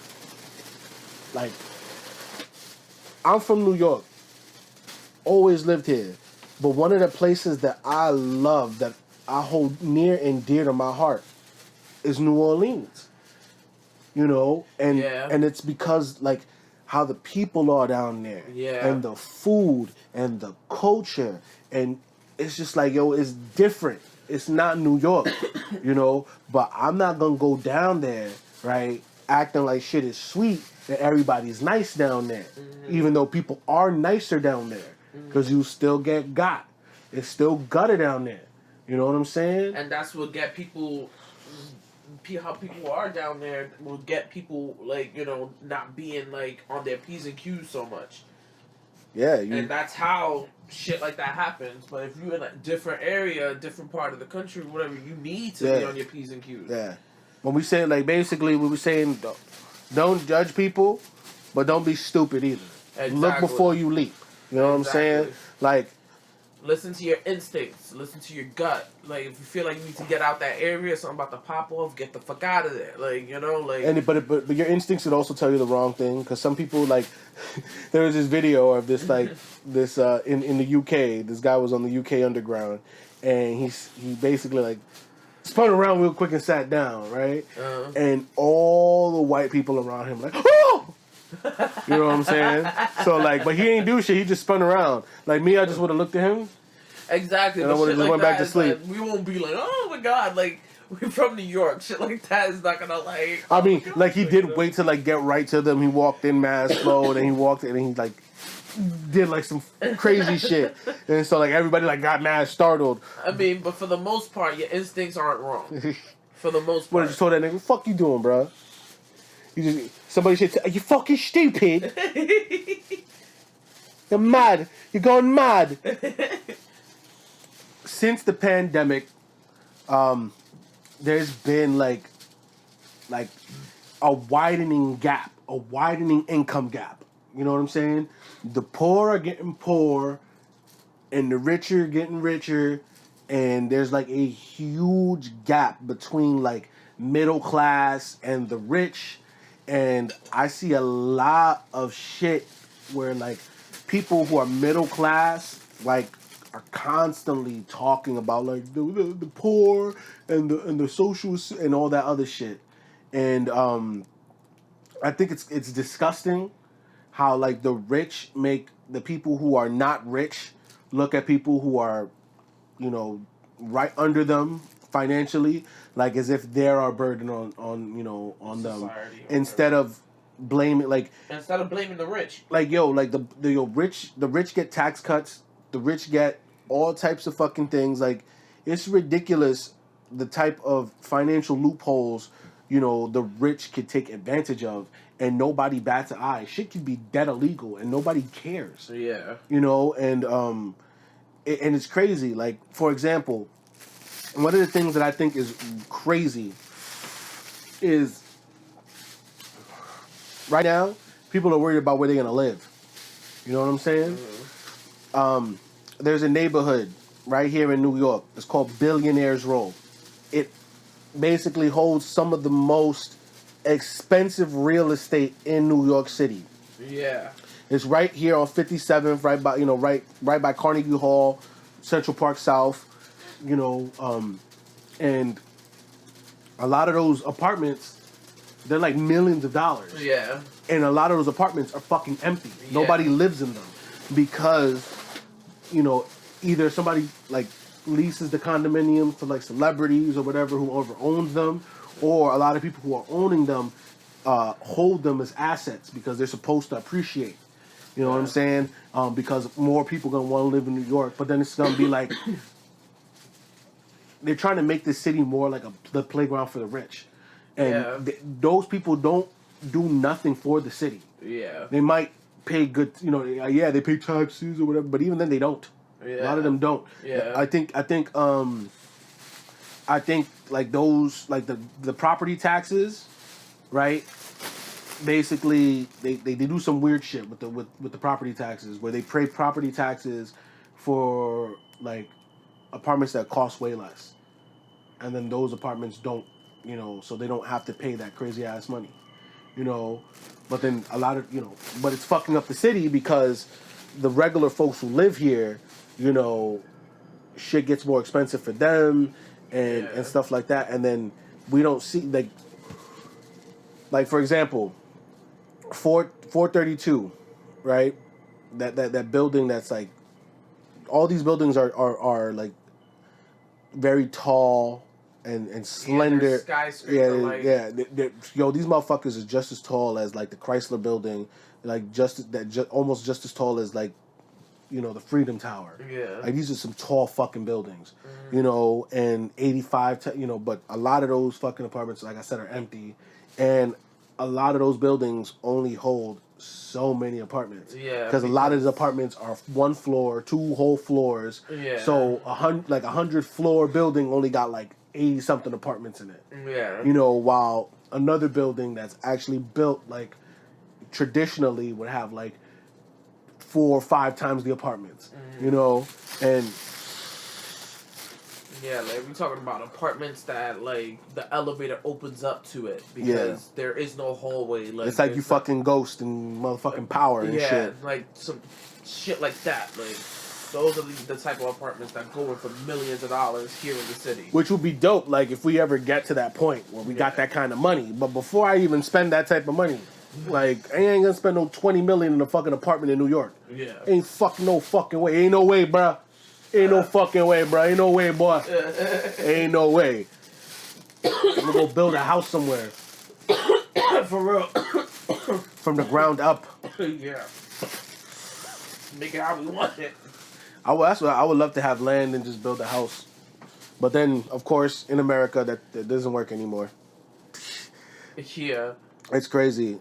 I'm from New York, always lived here, but one of the places that I love, that I hold near and dear to my heart, is New Orleans. You know, and it's because like how the people are down there, and the food and the culture, and it's just like, yo, it's different. It's not New York, you know. But I'm not gonna go down there, right, acting like shit is sweet and everybody's nice down there, even though people are nicer down there, because you still get got. It's still gutter down there. You know what I'm saying? And that's what get people, how people are down there will get people, like, you know, not being, like, on their P's and Q's so much. Yeah. And that's how shit like that happens. But if you're in a different area, a different part of the country, whatever, you need to be on your P's and Q's. Yeah. When we say, like, basically, we were saying, don't judge people, but don't be stupid either. Exactly. Look before you leap. You know what I'm saying? Like, Listen to your instincts. Listen to your gut. Like, if you feel like you need to get out that area, something about to pop off, get the fuck out of there. Like, you know, like. But your instincts would also tell you the wrong thing, because some people, like, there was this video of this, like, this in the UK. This guy was on the UK Underground, and he basically, like, spun around real quick and sat down, right? And all the white people around him like, oh! You know what I'm saying? So, like, but he ain't do shit. He just spun around. Like me, I just would have looked at him. Exactly. And I would have just went back to sleep. Like, we won't be like, oh my god, like, we're from New York. Shit like that is not gonna, like. I mean, like, he did wait to, like, get right to them. He walked in mad slow, and he walked in, and he, like, did, like, some crazy shit. And so, like, everybody, like, got mad startled. I mean, but for the most part, your instincts aren't wrong. For the most part. But I just told that nigga, what the fuck you doing, bro? Somebody should say, are you fucking stupid? You're mad. You're going mad. Since the pandemic, there's been like a widening gap, a widening income gap. You know what I'm saying? The poor are getting poor, and the rich are getting richer, and there's like a huge gap between like middle class and the rich. And I see a lot of shit where, like, people who are middle class, like, are constantly talking about, like, the poor and the social and all that other shit. And I think it's disgusting how, like, the rich make the people who are not rich look at people who are, you know, right under them financially, like as if they're our burden on them, instead of blaming the rich. Like, yo, like the rich get tax cuts, the rich get all types of fucking things. Like, it's ridiculous the type of financial loopholes, you know, the rich could take advantage of, and nobody bats an eye. Shit could be dead illegal and nobody cares. Yeah. You know, and it's crazy. Like, for example, one of the things that I think is crazy is right now, people are worried about where they're going to live. You know what I'm saying? Mm-hmm. There's a neighborhood right here in New York. It's called Billionaires Row. It basically holds some of the most expensive real estate in New York City. Yeah. It's right here on 57th, right by Carnegie Hall, Central Park South. You know, and a lot of those apartments, they're like millions of dollars. Yeah. And a lot of those apartments are fucking empty. Yeah. Nobody lives in them because, you know, either somebody like leases the condominium to like celebrities or whatever, whoever owns them, or a lot of people who are owning them hold them as assets because they're supposed to appreciate. You know what I'm saying? Because more people are going to want to live in New York, but then it's going to be like... They're trying to make this city more like the playground for the rich. And those people don't do nothing for the city. Yeah. They might pay good, you know, they pay taxes or whatever, but even then they don't. Yeah. A lot of them don't. Yeah. I think like those, like the property taxes, right? Basically, they do some weird shit with the property taxes where they pay property taxes for like apartments that cost way less, and then those apartments don't, you know, so they don't have to pay that crazy ass money, you know. But then a lot of, you know, but it's fucking up the city because the regular folks who live here, you know, shit gets more expensive for them and stuff like that, and then we don't see like for example, 432, right? That building that's like, all these buildings are like very tall and slender. Yo, these motherfuckers are just as tall as like the Chrysler building, like almost just as tall as like, you know, the Freedom Tower. Yeah. Like, these are some tall fucking buildings, you know, and 85, you know, but a lot of those fucking apartments, like I said, are empty, and a lot of those buildings only hold so many apartments. Yeah. Because a lot of these apartments are one floor, 2 whole floors. Yeah. So 100 floor building only got like 80 something apartments in it. Yeah. You know, while another building that's actually built like traditionally would have like 4 or 5 times the apartments, you know, and yeah, like we're talking about apartments that like the elevator opens up to it because there is no hallway. Like it's like you fucking Ghost and motherfucking Power and shit. like some shit like that. Like those are the type of apartments that go in for millions of dollars here in the city. Which would be dope, like if we ever get to that point where we got that kind of money. But before I even spend that type of money, like I ain't gonna spend no $20 million in a fucking apartment in New York. Yeah, ain't fucking no fucking way. Ain't no way, bruh. Ain't no fucking way, bruh. Ain't no way, boy. Ain't no way. I'm gonna go build a house somewhere. For real. From the ground up. Yeah. Make it how we want it. That's what I would love to have land and just build a house. But then, of course, in America, that doesn't work anymore. Yeah. It's crazy.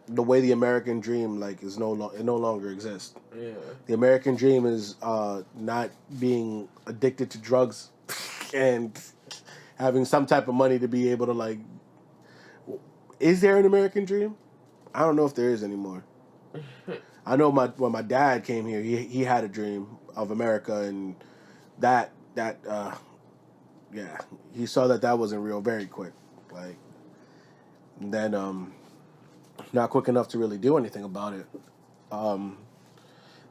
The way the American dream it no longer exists. Yeah. The American dream is not being addicted to drugs and having some type of money to be able to like. Is there an American dream? I don't know if there is anymore. I know when my dad came here, he had a dream of America, and that he saw that wasn't real very quick. Like, and then not quick enough to really do anything about it.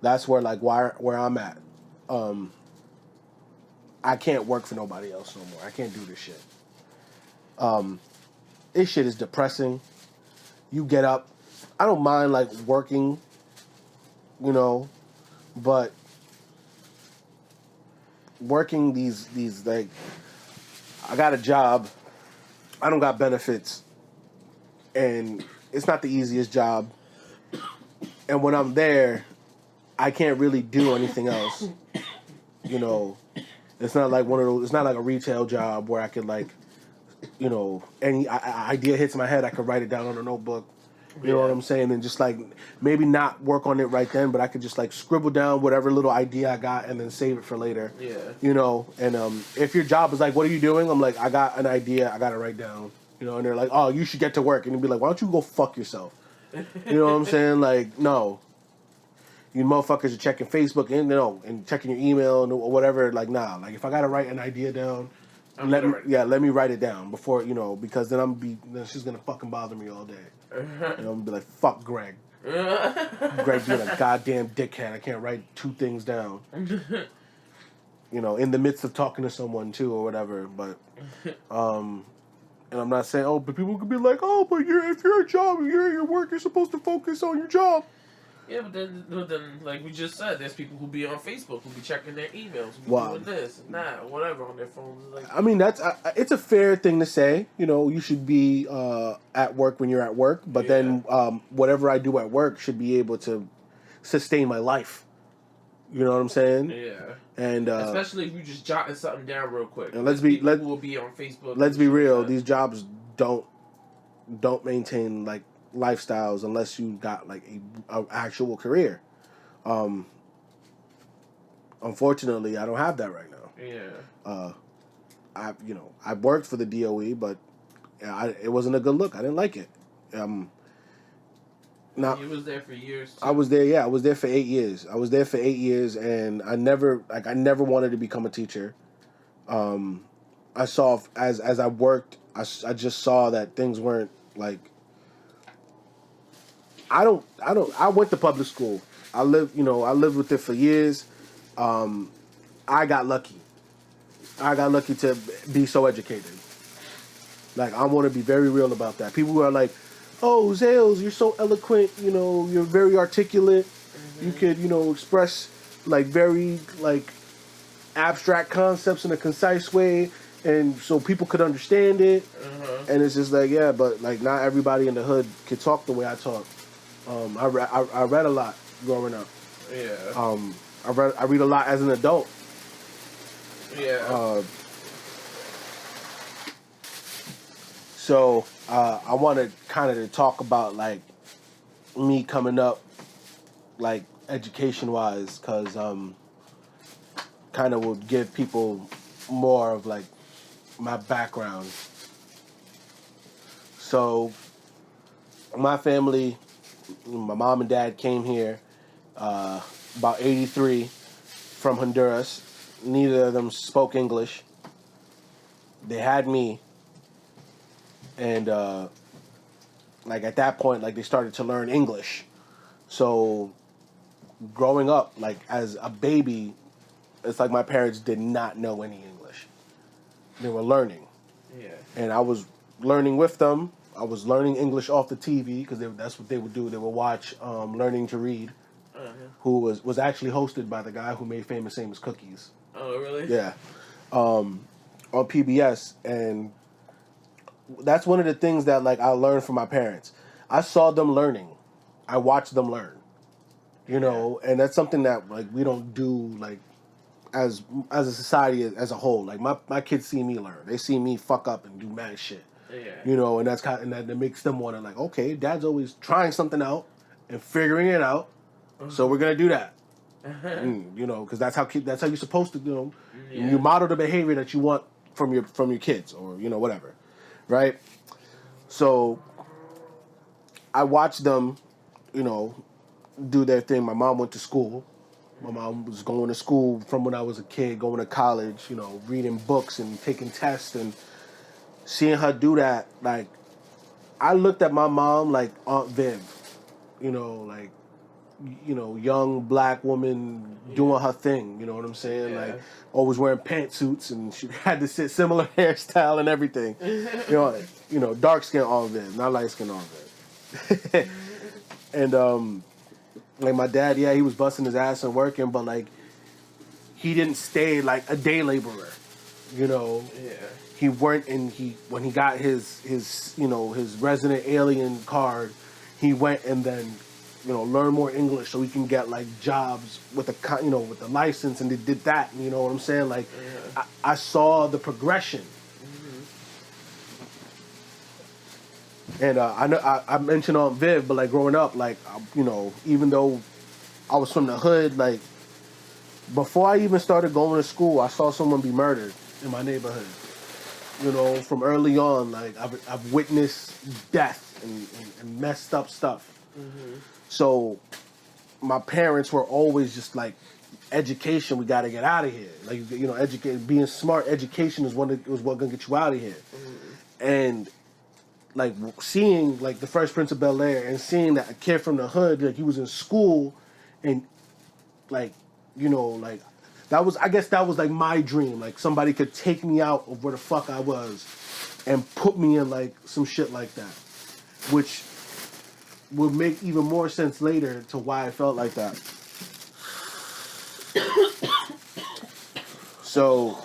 That's where like where I'm at. I can't work for nobody else no more. I can't do this shit. This shit is depressing. You get up. I don't mind like working, you know, but working these like I got a job. I don't got benefits. And it's not the easiest job. And when I'm there, I can't really do anything else. You know, it's not like one of those. It's not like a retail job where I could like, you know, any idea hits my head, I could write it down on a notebook. You know what I'm saying? And just like maybe not work on it right then, but I could just like scribble down whatever little idea I got and then save it for later. Yeah. You know, and if your job is like, what are you doing? I'm like, I got an idea, I got to write down. You know, and they're like, oh, you should get to work. And you'd be like, why don't you go fuck yourself? You know what I'm saying? Like, no. You motherfuckers are checking Facebook and checking your email and whatever. Like, nah. Like, if I got to write an idea down, let me write it down before, you know, because then she's going to fucking bother me all day. And I'm going to be like, fuck Greg. Greg being a goddamn dickhead. I can't write 2 things down. You know, in the midst of talking to someone, too, or whatever. But, and I'm not saying, but people could be like, oh, but if you're a job, you're at your work, you're supposed to focus on your job. Yeah, but then, like we just said, there's people who be on Facebook, who be checking their emails, who be doing this and that, whatever on their phones. Like, I mean, it's a fair thing to say. You know, you should be at work when you're at work, but then whatever I do at work should be able to sustain my life. You know what I'm saying? Yeah. And especially if you just jotting something down real quick. And people will be on Facebook. Let's be real. These jobs don't maintain like lifestyles unless you got like a actual career. Unfortunately, I don't have that right now. Yeah. I worked for the DOE, but it wasn't a good look. I didn't like it. Now, you was there for years too. I was there. Yeah, I was there for 8 years. And I never wanted to become a teacher. I saw as I worked, I just saw that things weren't like. I went to public school. I lived with it for years. I got lucky. To be so educated. Like, I want to be very real about that. People who are like, oh, Zales, you're so eloquent, you know, you're very articulate. Mm-hmm. You could, express, like, very, like, abstract concepts in a concise way, and so people could understand it. Mm-hmm. And it's just like, yeah, but, like, not everybody in the hood could talk the way I talk. I read a lot growing up. Yeah. I read a lot as an adult. Yeah. So I wanted kind of to talk about like me coming up, like education wise, because kind of will give people more of like my background. So my family, my mom and dad came here about 83, from Honduras. Neither of them spoke English. They had me, and like at that point, like they started to learn English. So growing up, like as a baby, it's like my parents did not know any English. They were learning. Yeah. And I was learning with them. I was learning English off the TV because that's what they would do. They would watch Learning to Read, who was actually hosted by the guy who made Famous Amos Cookies. Oh, really? Yeah. On PBS. And that's one of the things that like I learned from my parents. I saw them learning. I watched them learn. You know, and that's something that like we don't do like as a society as a whole. Like my kids see me learn. They see me fuck up and do mad shit. Yeah. You know, and that's kind of, and that makes them want to like, okay, Dad's always trying something out and figuring it out, so we're gonna do that. You know, because that's how you're supposed to, you know, you model the behavior that you want from your kids, or you know, whatever, right? So I watched them, you know, do their thing. My mom went to school. My mom was going to school from when I was a kid, going to college, you know, reading books and taking tests, and seeing her do that, like, I looked at my mom like Aunt Viv, you know, like, you know, young black woman doing her thing, you know what I'm saying? Yeah. Like, always wearing pantsuits, and she had the similar hairstyle and everything. You know, dark skin Aunt Viv, not light skin Aunt Viv. And like my dad, yeah, he was busting his ass and working, but like he didn't stay like a day laborer, you know. Yeah. He weren't, and when he got his you know, his resident alien card, he went and then, you know, learned more English so he can get like jobs with the, you know, with the license, and they did that. You know what I'm saying? Like, I saw the progression. And I know I mentioned Aunt Viv, but like growing up, like you know, even though I was from the hood, like before I even started going to school, I saw someone be murdered in my neighborhood. You know, from early on, like I've witnessed death and messed up stuff. So my parents were always just like, education, we got to get out of here. Like, you know, being smart, education is what gonna get you out of here. And like seeing like the Fresh Prince of Bel-Air and seeing that a kid from the hood, like he was in school, and like, you know, like I guess that was like my dream. Like somebody could take me out of where the fuck I was and put me in like some shit like that, which would make even more sense later to why I felt like that. So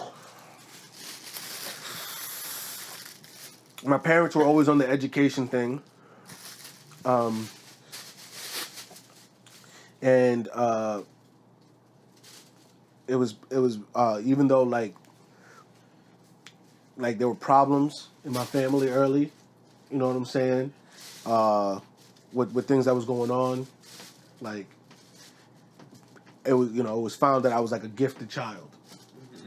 my parents were always on the education thing. And it was even though like there were problems in my family early, you know what I'm saying? With things that was going on, like it was, you know, it was found that I was like a gifted child.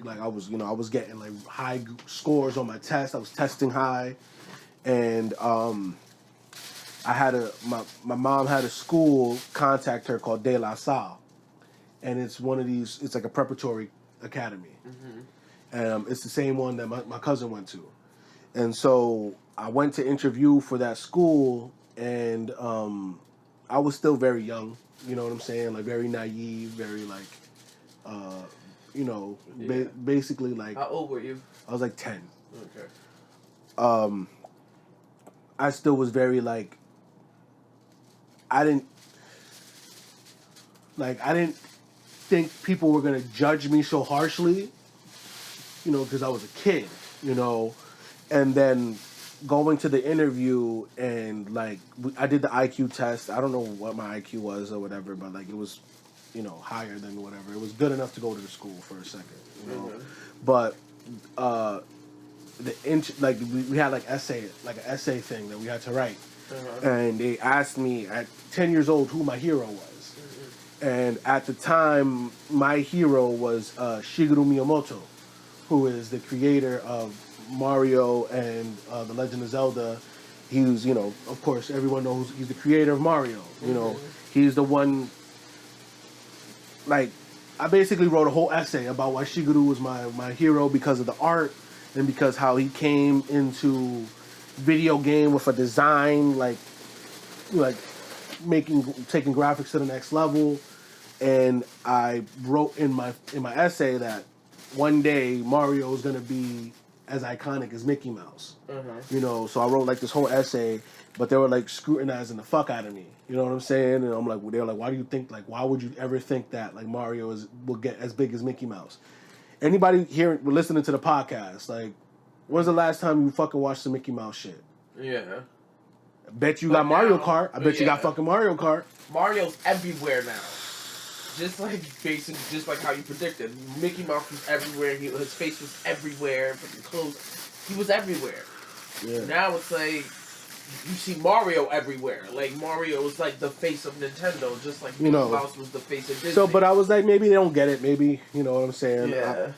Like I was getting like high scores on my test. I was testing high, and I had my mom had a school contact her called De La Salle, and it's one of these. It's like a preparatory academy, and it's the same one that my cousin went to, and so I went to interview for that school, and I was still very young. You know what I'm saying? Like very naive, very like. You know, basically like. How old were you? I was like 10. Okay. I still was very like. I didn't think people were gonna judge me so harshly. You know, because I was a kid. You know, and then going to the interview and like I did the IQ test. I don't know what my IQ was or whatever, but like it was, you know, higher than whatever. It was good enough to go to the school for a second, you know. But we had like an essay thing that we had to write, and they asked me at 10 years old who my hero was, and at the time my hero was Shigeru Miyamoto, who is the creator of Mario and The Legend of Zelda. He was, you know, of course everyone knows he's the creator of Mario. You know, he's the one. like, I basically wrote a whole essay about why Shigeru was my hero because of the art and because how he came into video game with a design like taking graphics to the next level. And I wrote in my essay that one day Mario is gonna be as iconic as Mickey Mouse. You know, so I wrote like this whole essay, but they were like scrutinizing the fuck out of me. You know what I'm saying? And I'm like, they're like, why do you think, like, why would you ever think that like Mario will get as big as Mickey Mouse? Anybody here listening to the podcast, like, when's the last time you fucking watched the Mickey Mouse shit? Yeah. I bet you got Mario Kart. I bet you got fucking Mario Kart. Mario's everywhere now. Just like just like how you predicted. Mickey Mouse was everywhere. His face was everywhere. Fucking clothes. He was everywhere. Yeah. Now it's like you see Mario everywhere. Like Mario is like the face of Nintendo, just like Mickey Mouse was the face of Disney. So, but I was like, maybe they don't get it. Maybe, you know what I'm saying? Yeah.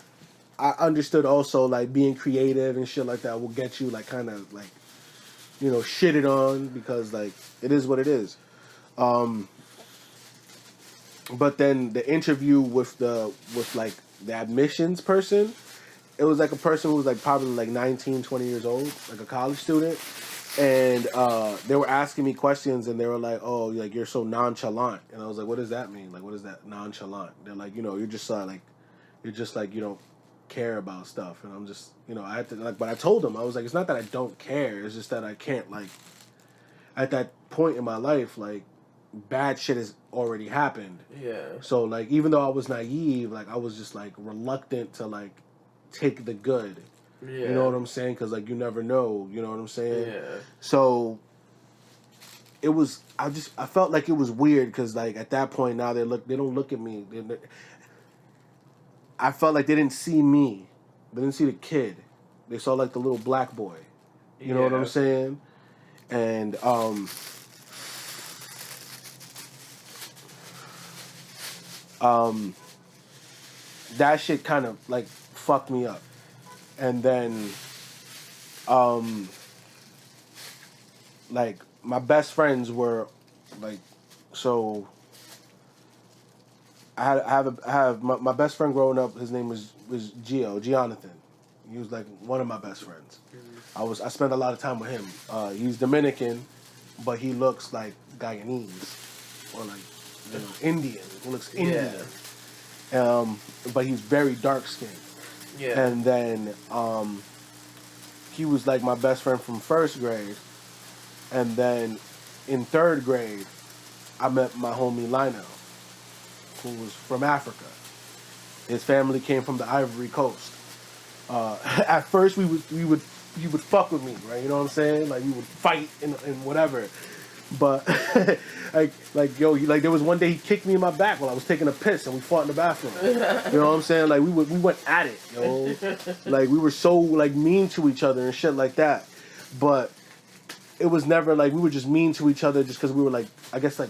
I understood also like being creative and shit like that will get you like kind of like, you know, shitted on because like it is what it is. But then the interview with the admissions person, it was like a person who was like probably like 19, 20 years old, like a college student. And they were asking me questions and they were like, oh, like you're so nonchalant. And I was like, what does that mean? Like, what is that nonchalant? They're like, you know, you're just like, you don't care about stuff. And I'm just, you know, I had to like, but I told them, I was like, it's not that I don't care. It's just that I can't like, at that point in my life, like, bad shit has already happened. Yeah. So like even though I was naive, like I was just like reluctant to like take the good. Yeah. You know what I'm saying? Because like you never know. You know what I'm saying? Yeah. So it was. I felt like it was weird because like at that point now they don't look at me. I felt like they didn't see me. They didn't see the kid. They saw like the little black boy. You know what I'm saying? And that shit kind of like fucked me up. And then like my best friends were like, so I have my best friend growing up, his name was Jonathan. He was like one of my best friends. I spent a lot of time with him. He's Dominican, but he looks like Guyanese or like, you know, Indian. He looks Indian. But he's very dark skinned. Yeah. And then he was like my best friend from first grade. And then in third grade, I met my homie Lionel, who was from Africa. His family came from the Ivory Coast. At first, he would fuck with me, right? You know what I'm saying? Like we would fight and whatever. But like there was one day he kicked me in my back while I was taking a piss and we fought in the bathroom. You know what I'm saying? Like we went at it, yo. Like we were so like mean to each other and shit like that. But it was never like we were just mean to each other just because we were like, I guess like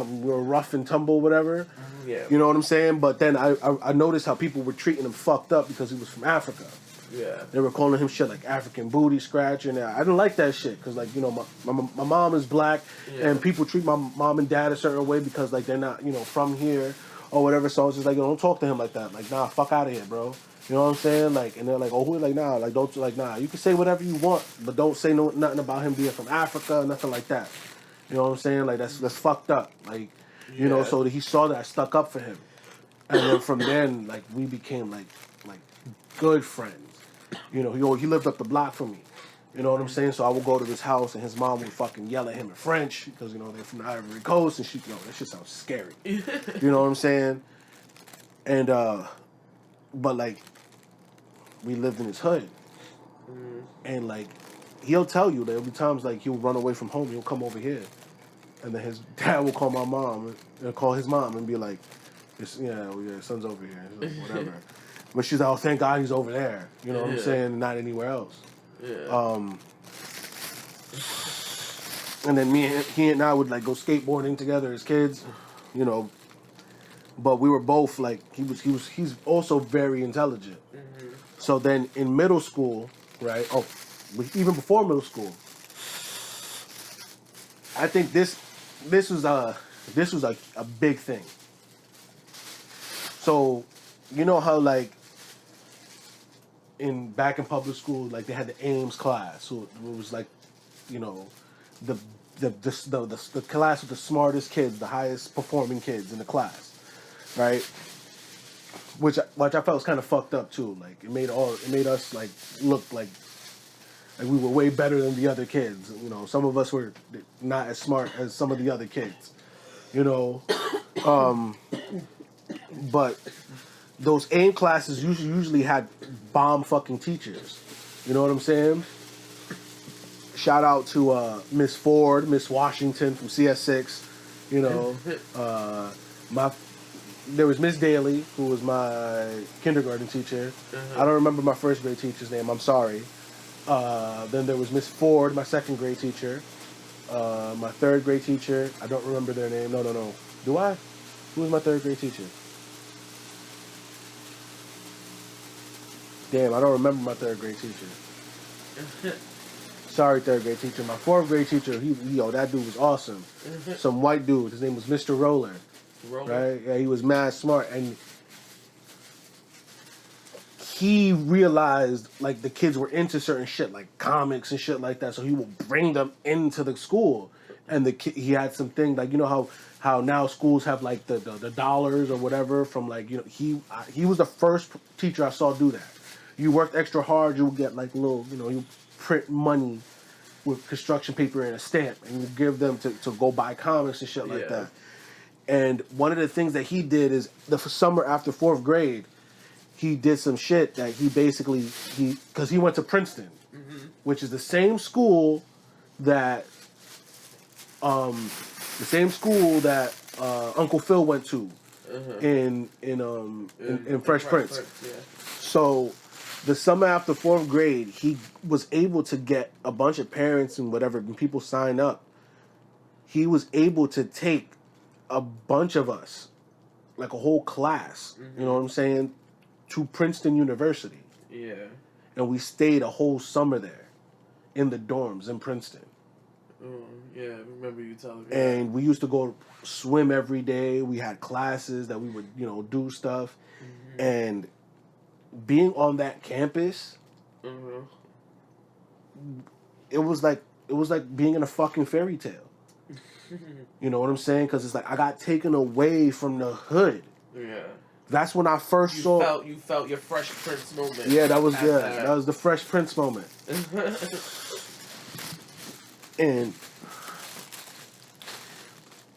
we were rough and tumble, whatever. Yeah. You know what I'm saying? But then I noticed how people were treating him fucked up because he was from Africa. Yeah. They were calling him shit like African booty scratcher, and I didn't like that shit because like, you know, my mom is black, and people treat my mom and dad a certain way because like they're not, you know, from here or whatever. So I was just like, yo, don't talk to him like that. Like, nah, fuck out of here, bro. You know what I'm saying? Like, and they're like, oh, who? Like, nah, like don't like nah. You can say whatever you want, but don't say nothing about him being from Africa, nothing like that. You know what I'm saying? Like that's fucked up. Like, you know, so he saw that I stuck up for him, and then from then like we became like good friends. You know, he lived up the block from me. You know what I'm saying? So I would go to his house and his mom would fucking yell at him in French because, you know, they're from the Ivory Coast and she, you know, that shit sounds scary. You know what I'm saying? And, but like, we lived in his hood. And like, he'll tell you there'll be times like he'll run away from home, he'll come over here. And then his dad will call my mom and call his mom and be like, yeah, son's over here, whatever. But she's like, oh, thank God he's over there. You know what I'm saying? Not anywhere else. Yeah. And then he and I would like go skateboarding together as kids, you know. But we were both like he's also very intelligent. Mm-hmm. So then in middle school, right? Oh, even before middle school, I think this was a big thing. So, you know how like back in public school, like they had the Ames class, so it was like, you know, the the class with the smartest kids, the highest performing kids in the class, right? Which I felt was kind of fucked up too. Like it made us like look like we were way better than the other kids. You know, some of us were not as smart as some of the other kids. You know, but those AIM classes usually had bomb fucking teachers. You know what I'm saying? Shout out to Miss Ford, Miss Washington from CS6. You know, there was Miss Daly, who was my kindergarten teacher. I don't remember my first grade teacher's name. I'm sorry. Then there was Miss Ford, my second grade teacher. My third grade teacher, I don't remember their name. No. Do I? Who was my third grade teacher? Damn, I don't remember my third grade teacher. Sorry, third grade teacher. My fourth grade teacher, that dude was awesome. Some white dude. His name was Mr. Roller. Right? Yeah, he was mad smart, and he realized like the kids were into certain shit, like comics and shit like that. So he would bring them into the school, and he had some thing like, you know how now schools have like the dollars or whatever from like, you know, he was the first teacher I saw do that. You worked extra hard, you would get like little, you know, you print money with construction paper and a stamp, and you give them to go buy comics and shit like that. And one of the things that he did is the summer after fourth grade, he did some shit that because he went to Princeton, which is the same school that Uncle Phil went to in Fresh Prince. Yeah. So the summer after fourth grade, he was able to get a bunch of parents and whatever, and people sign up. He was able to take a bunch of us, like a whole class, you know what I'm saying, to Princeton University. Yeah. And we stayed a whole summer there in the dorms in Princeton. Yeah, I remember you telling me. And we used to go swim every day. We had classes that we would, you know, do stuff. And being on that campus, it was like being in a fucking fairy tale. You know what I'm saying? Because it's like I got taken away from the hood. Yeah. That's when I first saw. You felt your Fresh Prince moment. Yeah, that was the Fresh Prince moment.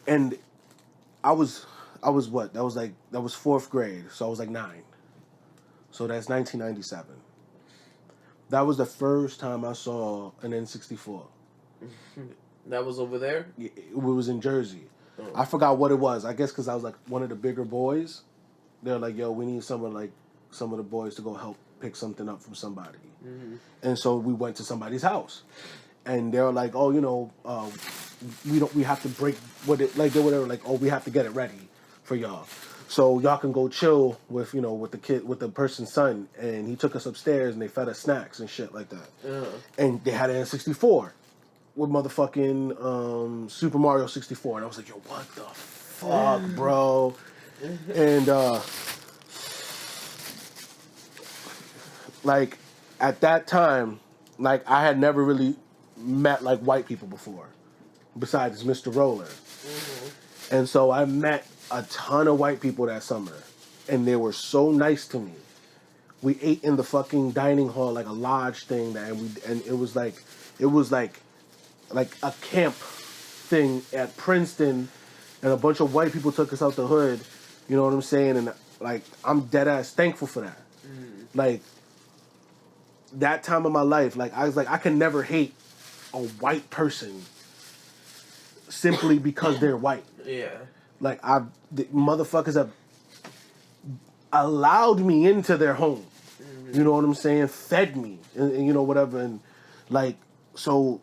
and I was what? That was fourth grade, so I was like 9. So that's 1997. That was the first time I saw an N64. That was over there? It was in Jersey. Oh. I forgot what it was. I guess because I was like one of the bigger boys. They're like, yo, we need some of the boys to go help pick something up from somebody. And so we went to somebody's house. And they were like, oh, you know, we have to break we have to get it ready for y'all. So y'all can go chill with the person's son. And he took us upstairs and they fed us snacks and shit like that. And they had an N64 with motherfucking Super Mario 64. And I was like, yo, what the fuck, bro? And like at that time, like I had never really met like white people before, besides Mr. Roller. And so I met a ton of white people that summer, and they were so nice to me. We ate in the fucking dining hall, like a lodge thing, and it was like a camp thing at Princeton, and a bunch of white people took us out the hood. You know what I'm saying? And like I'm dead ass thankful for that. Like that time of my life, like I was like I can never hate a white person simply because they're white. Yeah. Like the motherfuckers have allowed me into their home. You know what I'm saying? Fed me, and you know whatever, and like so.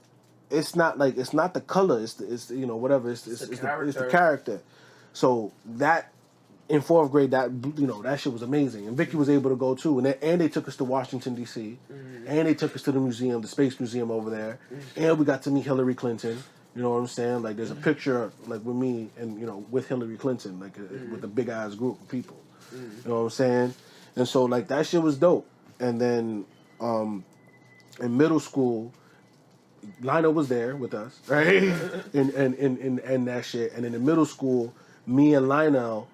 It's not the color. It's you know whatever. It's the character. So that in fourth grade, that shit was amazing. And Vicky was able to go too. And they took us to Washington D.C. And they took us to the museum, the Space Museum over there. And we got to meet Hillary Clinton. You know what I'm saying? Like there's a picture like with me and with Hillary Clinton, like with a big ass group of people. You know what I'm saying? And so like that shit was dope. And then in middle school, Lionel was there with us, right? and that shit. And in the middle school, me and Lionel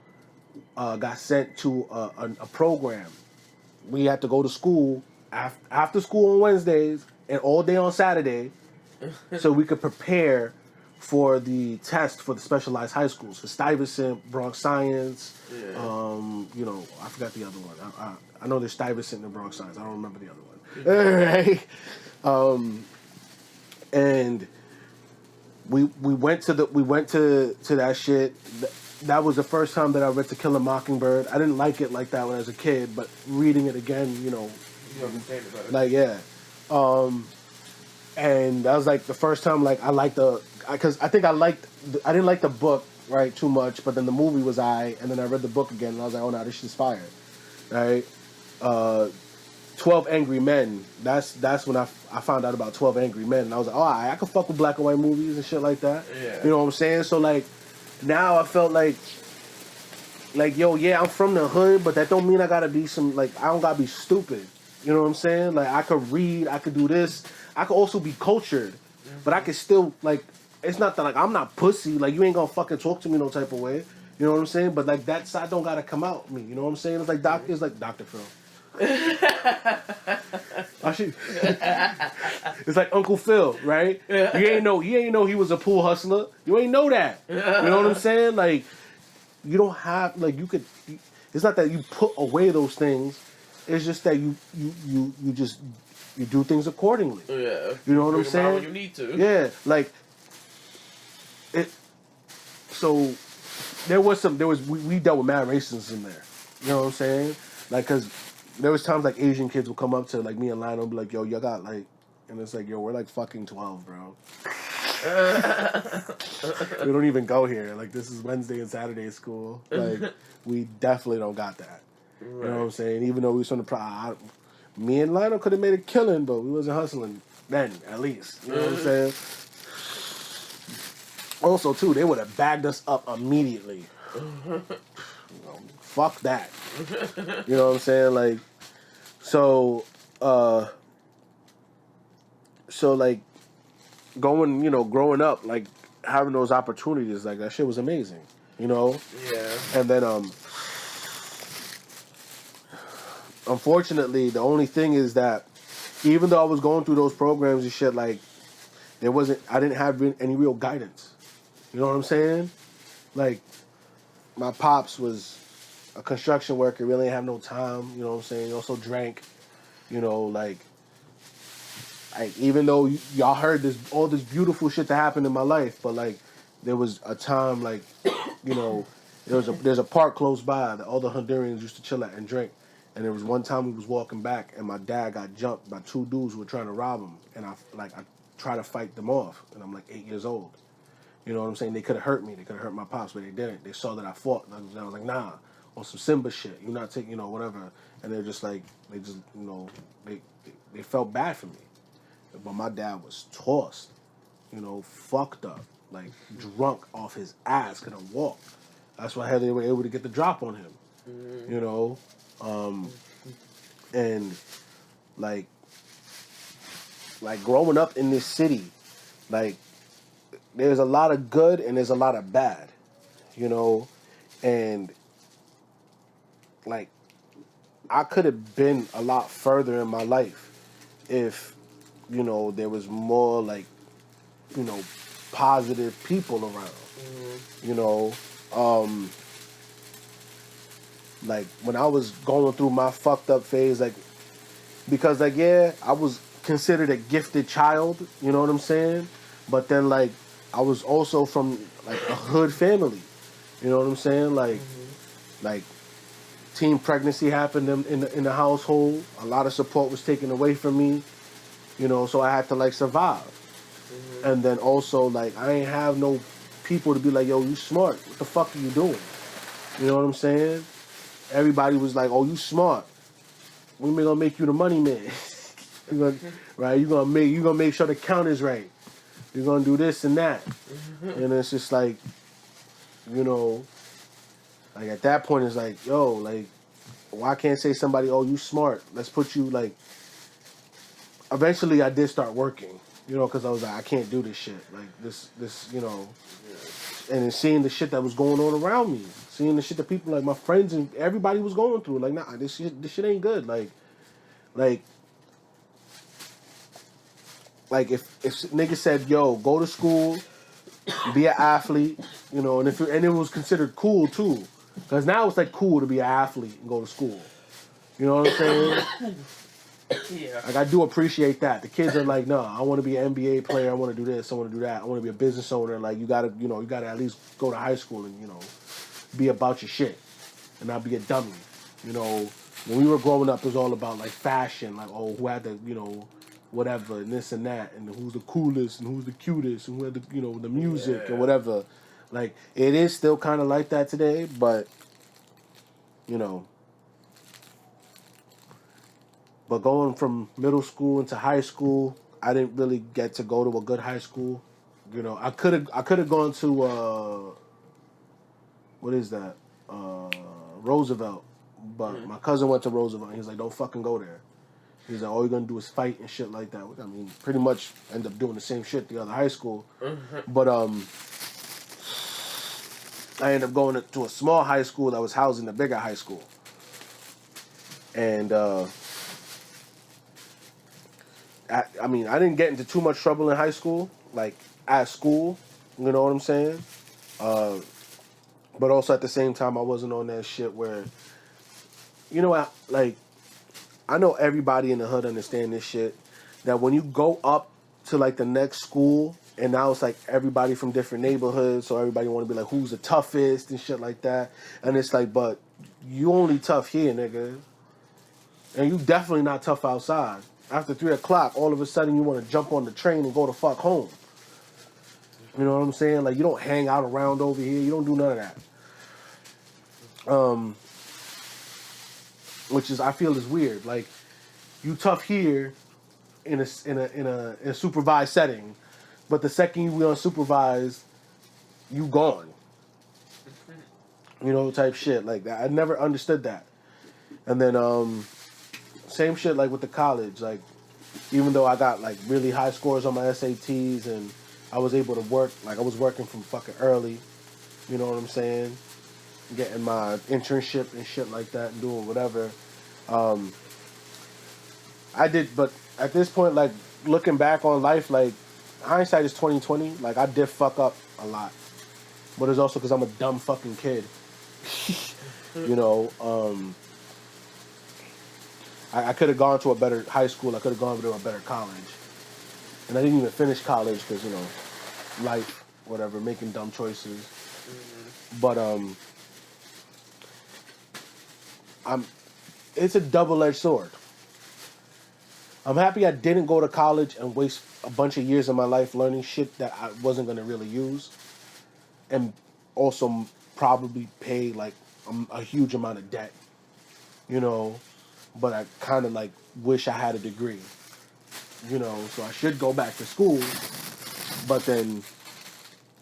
got sent to a program. We had to go to school after school on Wednesdays and all day on Saturday, so we could prepare for the test for the specialized high schools, for Stuyvesant, Bronx Science. You know, I forgot the other one. I know there's Stuyvesant and Bronx Science. I don't remember the other one. Right? And we went to that shit. That was the first time that I read To Kill a Mockingbird. I didn't like it like that when I was a kid, but reading it again, you know, You understand it better. like yeah. And that was like the first time like I liked because I didn't like the book right too much, but then the movie was and then I read the book again and I was like, oh no, this shit's fire, right? 12 Angry Men. That's when I found out about 12 Angry Men, and I was like, oh, I can fuck with black and white movies and shit like that. Yeah. You know what I'm saying? So like now I felt like yo, yeah, I'm from the hood, but that don't mean I gotta be I don't gotta be stupid. You know what I'm saying? Like I could read, I could do this. I could also be cultured, but I could still it's not that like I'm not pussy. Like you ain't gonna fucking talk to me no type of way. You know what I'm saying? But like that side don't gotta come out me. You know what I'm saying? It's like Dr. Phil. It's like Uncle Phil, right? You ain't know he was a pool hustler. You ain't know that. You know what I'm saying? Like you don't have you could. It's not that you put away those things. It's just that you do things accordingly. Yeah. You know what I'm saying? When you need to. Yeah, like it. So we dealt with mad racism there. You know what I'm saying? Like, cause there was times like Asian kids would come up to like me and Lionel and be like, yo, you got and it's like, yo, we're like fucking 12, bro. We don't even go here. Like, this is Wednesday and Saturday school. Like, we definitely don't got that. Right. You know what I'm saying? Even though we was on the me and Lionel could have made a killing, but we wasn't hustling then, at least. You know what I'm saying? Also, too, they would have bagged us up immediately. Fuck that. You know what I'm saying? Like, so like growing up, like having those opportunities, like that shit was amazing. You know? Yeah. And then unfortunately, the only thing is that even though I was going through those programs and shit, like I didn't have any real guidance. You know what I'm saying? Like my pops was a construction worker, really didn't have no time, you know what I'm saying? He also drank, you know, like even though y'all heard all this beautiful shit that happened in my life, but like there was a time like, you know, there's a park close by that all the Hondurans used to chill at and drink. And there was one time we was walking back and my dad got jumped by two dudes who were trying to rob him. And I tried to fight them off. And I'm like 8 years old. You know what I'm saying? They could have hurt me. They could have hurt my pops, but they didn't. They saw that I fought. And I was like, nah, on some Simba shit. You're not taking, you know, whatever. And they're just like, they felt bad for me. But my dad was tossed, you know, fucked up, like drunk off his ass, couldn't walk. That's why they were able to get the drop on him, you know? And like growing up in this city, like there's a lot of good and there's a lot of bad, you know? And like I could have been a lot further in my life if, you know, there was more like, you know, positive people around, you know? Like when I was going through my fucked up phase, like, because like, yeah, I was considered a gifted child, you know what I'm saying? But then like, I was also from like a hood family, you know what I'm saying? Like, like teen pregnancy happened in the household. A lot of support was taken away from me, you know, so I had to like survive. And then also like, I ain't have no people to be like, yo, you smart. What the fuck are you doing? You know what I'm saying? Everybody was like, "Oh, you smart. We gonna make you the money man. Right? You gonna make sure the count is right. You're gonna do this and that." And it's just like, you know, Like at that point, it's like, yo, like, why can't say somebody, oh, you smart? Let's put you like. Eventually, I did start working, because I was like, I can't do this shit, like this, and then seeing the shit that was going on around me, seeing the shit that people like my friends and everybody was going through, like, nah, this shit ain't good, like if niggas said, yo, go to school, be an athlete, and and it was considered cool too, because now it's like cool to be an athlete and go to school. You know what I'm saying? Yeah. Like I do appreciate that. The kids are like, no, I want to be an NBA player. I want to do this. I want to do that. I want to be a business owner. Like you gotta at least go to high school and be about your shit and not be a dummy. When we were growing up, it was all about like fashion, like who had the whatever and this and that, and who's the coolest and who's the cutest and who had the the music and whatever. Like it is still kind of like that today, but But going from middle school into high school, I didn't really get to go to a good high school. I could have gone to what is that? Roosevelt. But my cousin went to Roosevelt and he was like, don't fucking go there. He's like, all you're gonna do is fight and shit like that. I mean, pretty much end up doing the same shit the other high school. But I ended up going to a small high school that was housed in a bigger high school. And I mean, I didn't get into too much trouble in high school, like at school, you know what I'm saying? But also at the same time, I wasn't on that shit where, I know everybody in the hood understand this shit, that when you go up to like the next school, and now it's like everybody from different neighborhoods, so everybody want to be like, who's the toughest and shit like that, and it's like, but you only tough here, nigga, and you definitely not tough outside. After 3 o'clock, all of a sudden you want to jump on the train and go the fuck home. You know what I'm saying? Like, you don't hang out around over here. You don't do none of that. Which is, I feel, is weird. Like, you tough here in a supervised setting, but the second you unsupervised, you gone. Type shit like that. I never understood that. And then, same shit like with the college. Like, even though I got like really high scores on my SATs and I was able to work, like I was working from fucking early, you know what I'm saying? Getting my internship and shit like that and doing whatever. I did, but at this point, like looking back on life, like hindsight is 20/20. Like I did fuck up a lot, but it's also because I'm a dumb fucking kid. I could have gone to a better high school. I could have gone to a better college. And I didn't even finish college because, life, whatever, making dumb choices. But it's a double-edged sword. I'm happy I didn't go to college and waste a bunch of years of my life learning shit that I wasn't going to really use. And also probably pay, like, a huge amount of debt. But I kind of like wish I had a degree, so I should go back to school, but then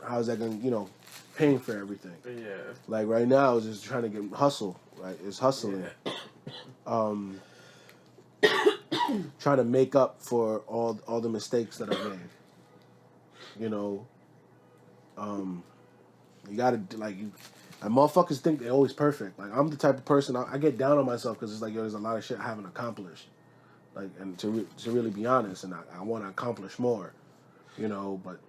how's that going to, paying for everything? Yeah. Like right now, it's just trying to get hustle, right? It's hustling. Yeah. Trying to make up for all the mistakes that I made. You gotta, like, and motherfuckers think they're always perfect. Like, I'm the type of person, I get down on myself because it's like, yo, there's a lot of shit I haven't accomplished. Like, and to really be honest, and I want to accomplish more, but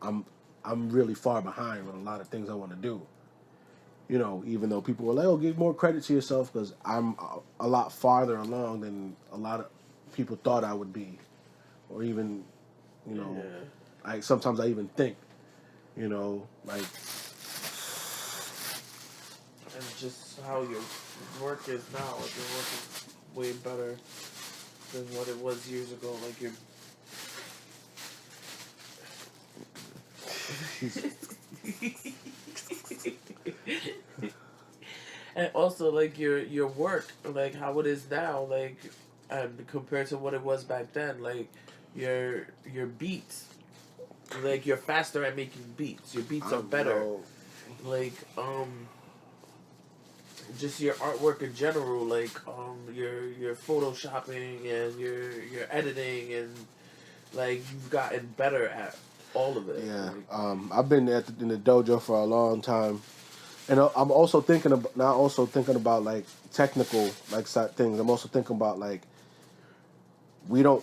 I'm really far behind on a lot of things I want to do. Even though people were like, oh, give more credit to yourself, because I'm a lot farther along than a lot of people thought I would be. Or even, sometimes I even think, like... And just how your work is now, like your work is way better than what it was years ago. Like you're and also like your work, like how it is now, like and compared to what it was back then, like your beats, like you're faster at making beats. Your beats are better. Know. Like just your artwork in general, like your photoshopping and your editing, and like you've gotten better at all of it. Yeah, like, I've been in the dojo for a long time, and I'm also thinking about like technical like things. I'm also thinking about like we don't.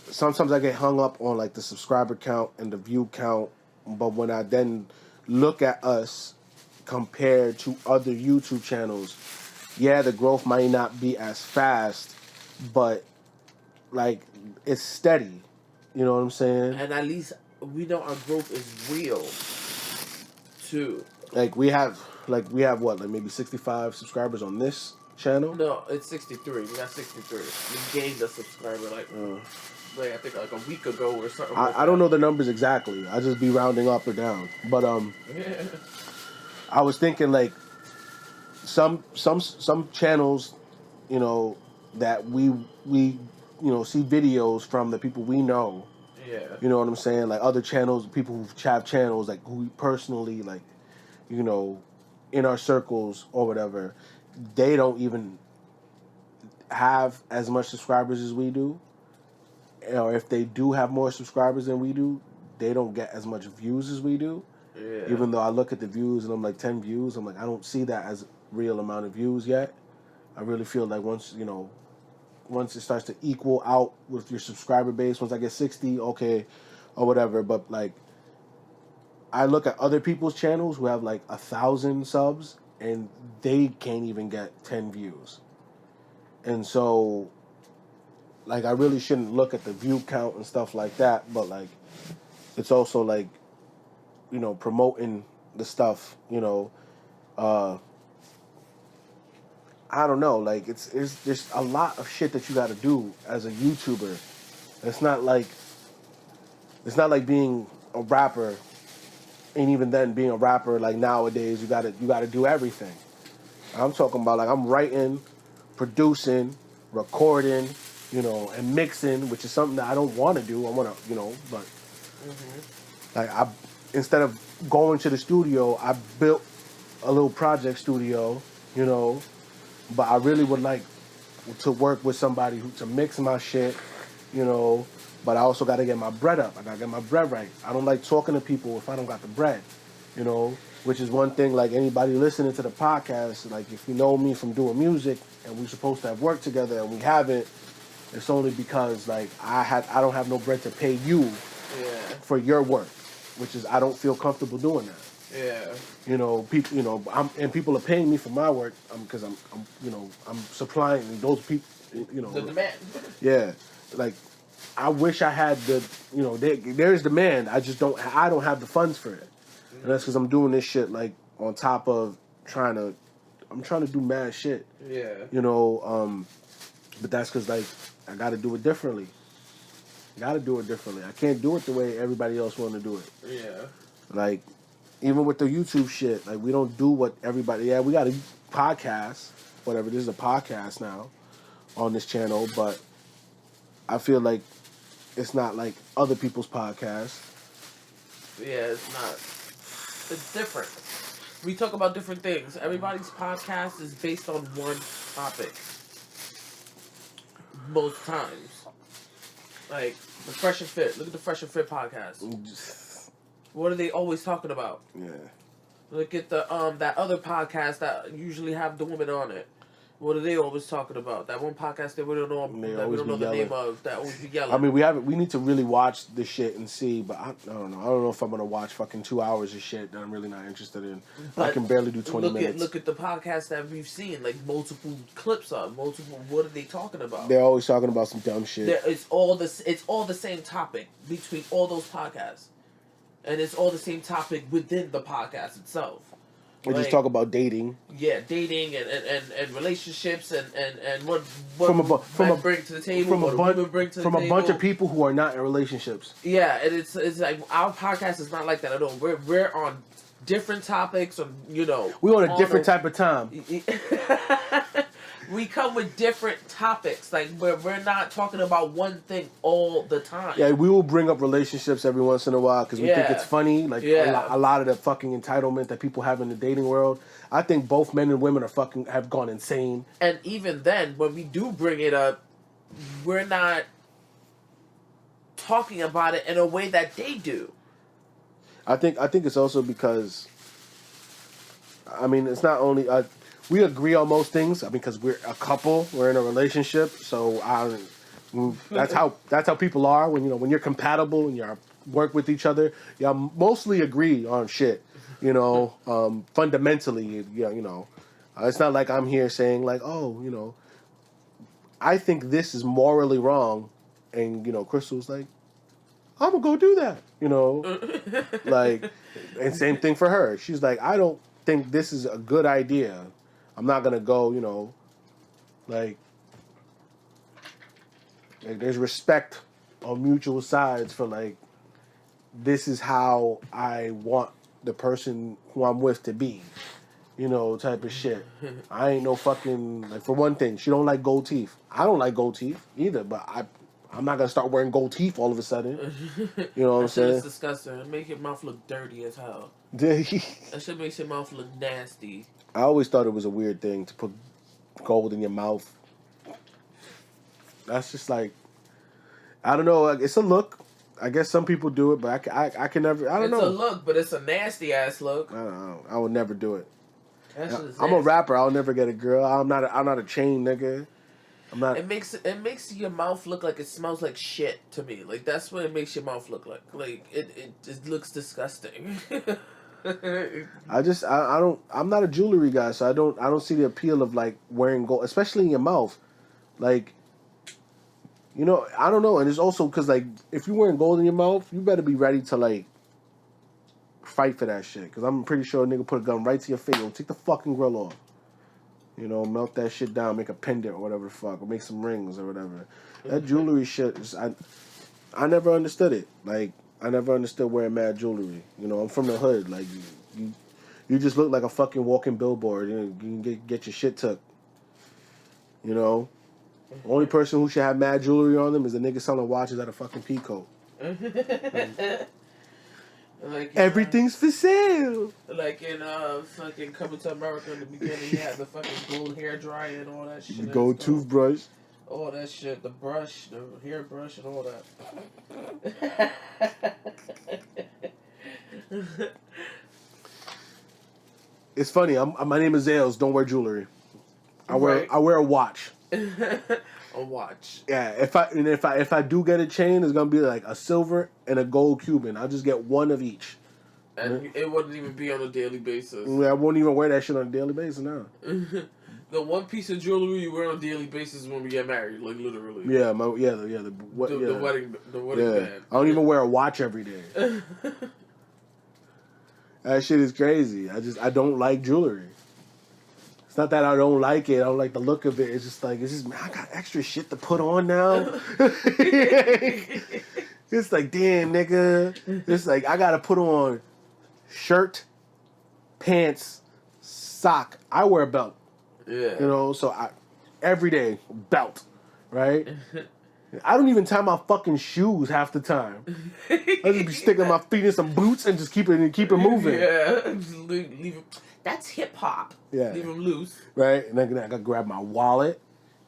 Sometimes I get hung up on like the subscriber count and the view count, but when I then look at us compared to other YouTube channels, yeah, the growth might not be as fast, but like it's steady. You know what I'm saying? and at least we know our growth is real, too. Like we have what, like maybe 65 subscribers on this channel? No, it's 63. We got 63. We gained a subscriber like I think like a week ago or something. I don't know the numbers exactly. I just be rounding up or down. But I was thinking like some channels, you know, that we see videos from the people we know. Yeah. You know what I'm saying? Like other channels, people who have channels like who we personally like, you know, in our circles or whatever, they don't even have as much subscribers as we do. Or if they do have more subscribers than we do, they don't get as much views as we do. Yeah. Even though I look at the views and I'm like 10 views, I'm like, I don't see that as a real amount of views yet. I really feel like once it starts to equal out with your subscriber base, once I get 60, okay, or whatever. But like, I look at other people's channels who have like 1,000 subs and they can't even get 10 views. And so, like, I really shouldn't look at the view count and stuff like that, but like, it's also like, you know, promoting the stuff, you know, I don't know, like it's there's a lot of shit that you got to do as a YouTuber. It's not like being a rapper, and even then being a rapper like nowadays you got to do everything. I'm talking about like I'm writing, producing, recording, you know, and mixing, which is something that I don't want to do. I want to, you know, but like instead of going to the studio, I built a little project studio, you know. But I really would like to work with somebody to mix my shit, you know. But I also got to get my bread up. I got to get my bread right. I don't like talking to people if I don't got the bread, you know. Which is one thing, like anybody listening to the podcast, like if you know me from doing music and we're supposed to have worked together and we haven't, it's only because like I don't have no bread to pay you for your work, which is I don't feel comfortable doing that. Yeah. You know, people. You know, people are paying me for my work because I'm supplying those people. You know, the demand. Yeah, like I wish I had the. You know, there's demand. I don't have the funds for it, and that's because I'm doing this shit like on top of I'm trying to do mad shit. Yeah. You know, but that's because like I got to do it differently. I can't do it the way everybody else want to do it. Yeah. Like. Even with the YouTube shit, like we don't do what everybody. Yeah, we got a podcast, whatever. This is a podcast now on this channel, but I feel like it's not like other people's podcasts. Yeah, it's not. It's different. We talk about different things. Everybody's podcast is based on one topic. Most times, like the Fresh and Fit. Look at the Fresh and Fit podcast. What are they always talking about? Yeah. Look at the that other podcast that usually have the women on it. What are they always talking about? That one podcast that we don't know the name of. That always be yelling. I mean, we need to really watch the shit and see, but I don't know. I don't know if I'm gonna watch fucking 2 hours of shit that I'm really not interested in. But I can barely do 20 minutes. Look at the podcast that we've seen, like multiple clips of what are they talking about? They're always talking about some dumb shit. It's all the same topic between all those podcasts. And it's all the same topic within the podcast itself. We just talk about dating. Yeah, dating and relationships and what men bring to the table, from a bunch of people who are not in relationships. Yeah, and it's like our podcast is not like that at all. We're on different topics, or you know, we're on a different type of time. we come with different topics. Like we're not talking about one thing all the time. Yeah, we will bring up relationships every once in a while because we think it's funny. Like a lot of the fucking entitlement that people have in the dating world. I think both men and women have gone insane. And even then, when we do bring it up, we're not talking about it in a way that they do. I think it's also because, I mean, it's not only we agree on most things. I mean, because we're a couple, we're in a relationship, so that's how people are. When you're compatible and you work with each other, y'all mostly agree on shit. Fundamentally, it's not like I'm here saying like, oh, I think this is morally wrong, and Crystal's like, I'm gonna go do that, like, and same thing for her. She's like, I don't think this is a good idea. I'm not gonna go, like there's respect on mutual sides for like, this is how I want the person who I'm with to be, type of shit. I ain't no fucking, like, for one thing, she don't like gold teeth. I don't like gold teeth either, but I'm not gonna start wearing gold teeth all of a sudden. You know what I'm saying? It's disgusting. It make your mouth look dirty as hell. That shit makes your mouth look nasty. I always thought it was a weird thing to put gold in your mouth. That's just like, I don't know. It's a look. I guess some people do it, but I can never. I don't know. It's a look, but it's a nasty ass look. I don't know. I would never do it. I'm a rapper. I'll never get a girl. I'm not a chain nigga. I'm not. It makes your mouth look like it smells like shit to me. Like that's what it makes your mouth look like. Like it looks disgusting. I'm not a jewelry guy, so I don't see the appeal of like wearing gold, especially in your mouth. Like, I don't know. And it's also because like if you're wearing gold in your mouth, you better be ready to like fight for that shit. Because I'm pretty sure a nigga put a gun right to your face. Take the fucking grill off. Melt that shit down, make a pendant or whatever the fuck, or make some rings or whatever. That jewelry shit, I never understood it. Like, I never understood wearing mad jewelry. I'm from the hood. Like, you just look like a fucking walking billboard. You can get your shit took. Only person who should have mad jewelry on them is the nigga selling watches at a fucking Peacoat. Like, everything's for sale. Like in fucking Coming to America in the beginning, he had the fucking gold hair dryer and all that shit. Gold toothbrush. All that shit, the brush, the hairbrush, and all that. It's funny. My name is Zales. Don't wear jewelry. I wear a watch. A watch. Yeah, if I do get a chain, it's gonna be like a silver and a gold Cuban. I'll just get one of each. And it wouldn't even be on a daily basis. I won't even wear that shit on a daily basis now. The one piece of jewelry you wear on a daily basis is when we get married, like literally. Yeah, the wedding band. I don't even wear a watch every day. That shit is crazy. I don't like jewelry. It's not that I don't like it. I don't like the look of it. It's just man, I got extra shit to put on now. It's like, damn, nigga. It's like, I got to put on shirt, pants, sock. I wear a belt. Yeah. So every day, belt, right? I don't even tie my fucking shoes half the time. I just be sticking my feet in some boots and just keep it moving. Yeah. Just leave it. That's hip hop. Yeah. Leave them loose. Right? And then I gotta grab my wallet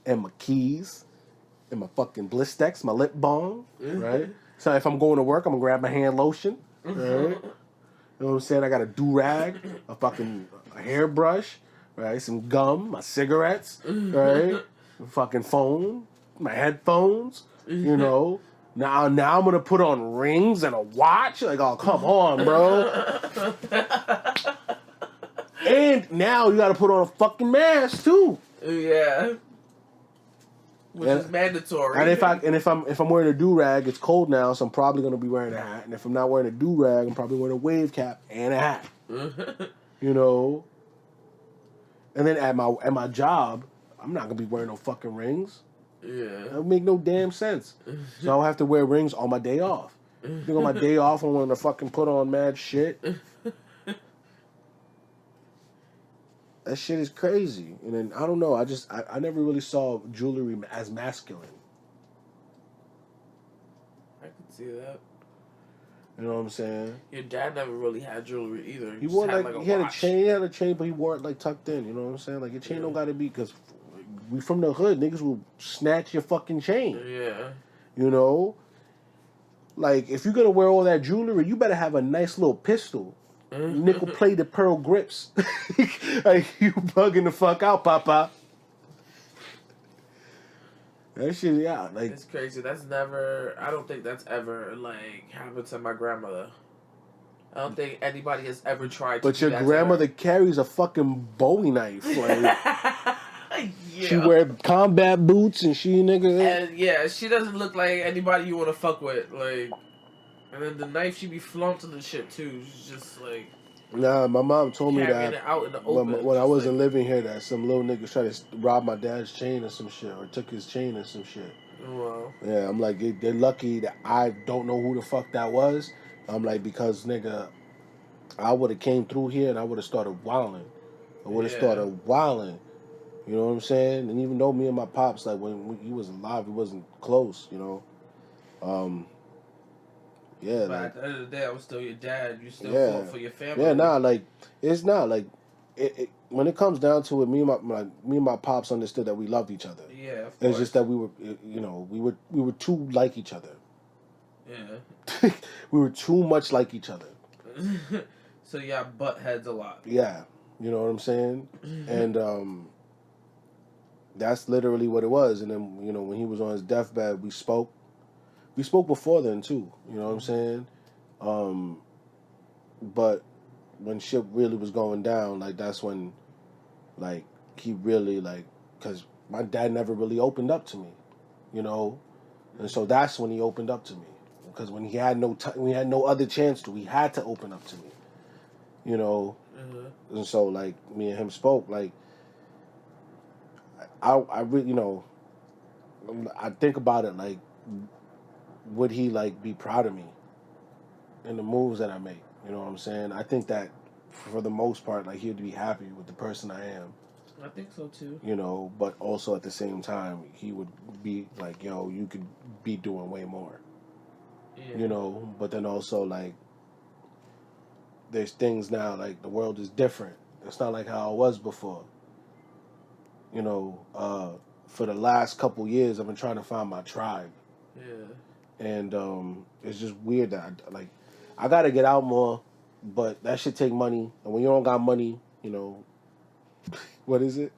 and my keys and my fucking Blistex, my lip balm. Right? So if I'm going to work, I'm gonna grab my hand lotion. Right? You know what I'm saying? I got a do-rag, a hairbrush, right? Some gum, my cigarettes, right? A fucking phone, my headphones, Now I'm gonna put on rings and a watch. Like, oh, come on, bro. And now you gotta put on a fucking mask too. Yeah. Which is mandatory. And if I'm wearing a do-rag, it's cold now, so I'm probably gonna be wearing a hat. And if I'm not wearing a do-rag, I'm probably wearing a wave cap and a hat. And then at my job, I'm not gonna be wearing no fucking rings. Yeah. That would make no damn sense. So I'll have to wear rings on my day off. I think on my day off, I want to fucking put on mad shit. That shit is crazy. And then I don't know. I never really saw jewelry as masculine. I can see that. You know what I'm saying? Your dad never really had jewelry either. He wore had, like a he had a watch. chain. He had a chain, but he wore it like tucked in. You know what I'm saying? Like your chain don't gotta be because we from the hood. Niggas will snatch your fucking chain. Yeah. You know. Like if you're gonna wear all that jewelry, you better have a nice little pistol. Nickel plated pearl grips. Like you bugging the fuck out, Papa. That shit, yeah, like it's crazy. That's never. I don't think that's ever like happened to my grandmother. I don't think anybody has ever tried. But to your grandmother carries a fucking Bowie knife. Like yeah. she wear combat boots and she And yeah, she doesn't look like anybody you want to fuck with. Like, and then the knife she be flaunting and shit too. She's just like. Nah, my mom told me carrying that it out in the open, when I wasn't living here, that some little niggas tried to rob my dad's chain or some shit, or took his chain or some shit. Wow. Yeah, I'm like, they're lucky that I don't know who the fuck that was. I'm like, because nigga, I would have came through here and I would have started wilding. I would have started wilding. You know what I'm saying? And even though me and my pops, like when he was alive, he wasn't close. You know. Yeah, but like, at the end of the day, I was still your dad. You still fought for your family. Yeah, nah, like it's not like when it comes down to it. Me and my pops understood that we loved each other. Yeah, of course. It's just that we were too like each other. Yeah. We were too much like each other. So yeah, butt heads a lot. Yeah, you know what I'm saying, and that's literally what it was. And then when he was on his deathbed, we spoke. We spoke before then too, you know what I'm saying? But when shit really was going down, like that's when, like he really because my dad never really opened up to me, and so that's when he opened up to me, because when he had no time, we had no other chance to, he had to open up to me, and so like me and him spoke, like I really, I think about it like, would he like be proud of me in the moves that I make? You know what I'm saying? I think that for the most part, like he'd be happy with the person I am. I think so too. But also at the same time, he would be like, yo, you could be doing way more. Yeah. But then also like, there's things now, like the world is different. It's not like how it was before. For the last couple years, I've been trying to find my tribe. Yeah. And it's just weird that I gotta get out more, but that shit take money. And when you don't got money, what is it?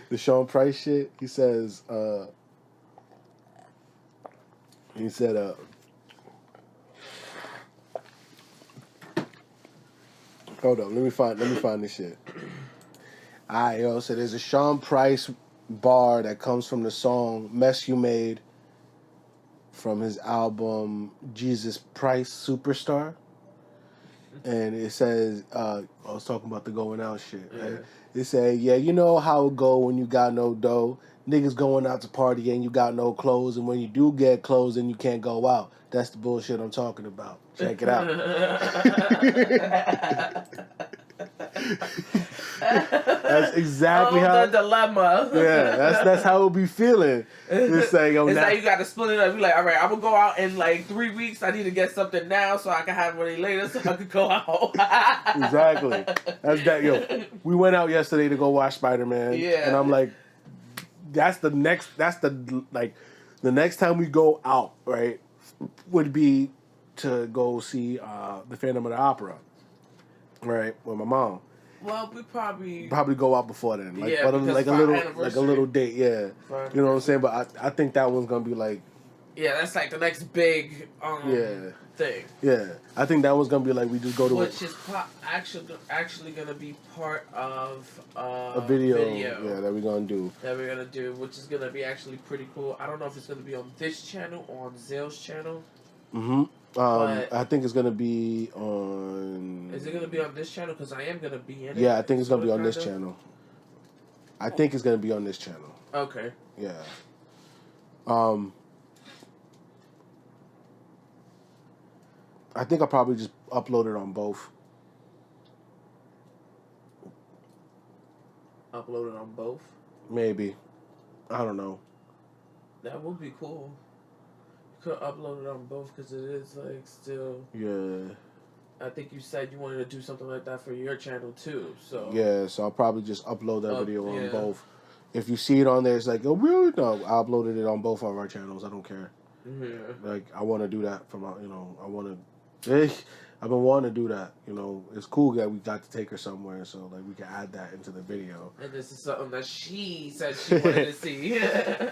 The Sean Price shit. He says, hold up, let me find this shit. Alright, yo, so there's a Sean Price bar that comes from the song Mess You Made, from his album Jesus Price Superstar. And it says, I was talking about the going out shit, right? It said, yeah, you know how it go when you got no dough. Niggas going out to party and you got no clothes, and when you do get clothes and you can't go out. That's the bullshit I'm talking about. Check it out. That's exactly how the dilemma. Yeah, that's how it be feeling. It's like, it's like you got to split it up. You're like, all right, I'm gonna go out in like 3 weeks. I need to get something now so I can have money later so I can go out. Exactly. That's that. Yo, we went out yesterday to go watch SpiderMan. Yeah. And I'm like, the next time we go out, right, would be to go see the Phantom of the Opera, right, with my mom. Well, we probably go out before then, like, yeah, like a little date, yeah. You know what I'm saying? But I think that one's gonna be like, yeah, that's like the next big thing. Yeah, I think that one's gonna be like, we just go to which is actually gonna be part of a video, yeah, that we're gonna do. Which is gonna be actually pretty cool. I don't know if it's gonna be on this channel or on Zale's channel. I think it's gonna be on. Is it gonna be on this channel? Because I am gonna be in it. Yeah, I think it's gonna be on this channel. I think it's gonna be on this channel. Okay. Yeah. I think I'll probably just upload it on both. upload it on both. Maybe. I don't know. That would be cool. You could upload it on both because it is like still. Yeah. I think you said you wanted to do something like that for your channel too. So yeah, so I'll probably just upload that video on yeah. both. If you see it on there, it's like, oh really? No, I uploaded it on both of our channels. I don't care. Yeah. Like I want to do that for my, I want to. I've been wanting to do that. It's cool that we got to take her somewhere, so like we can add that into the video. And this is something that she said she wanted to see.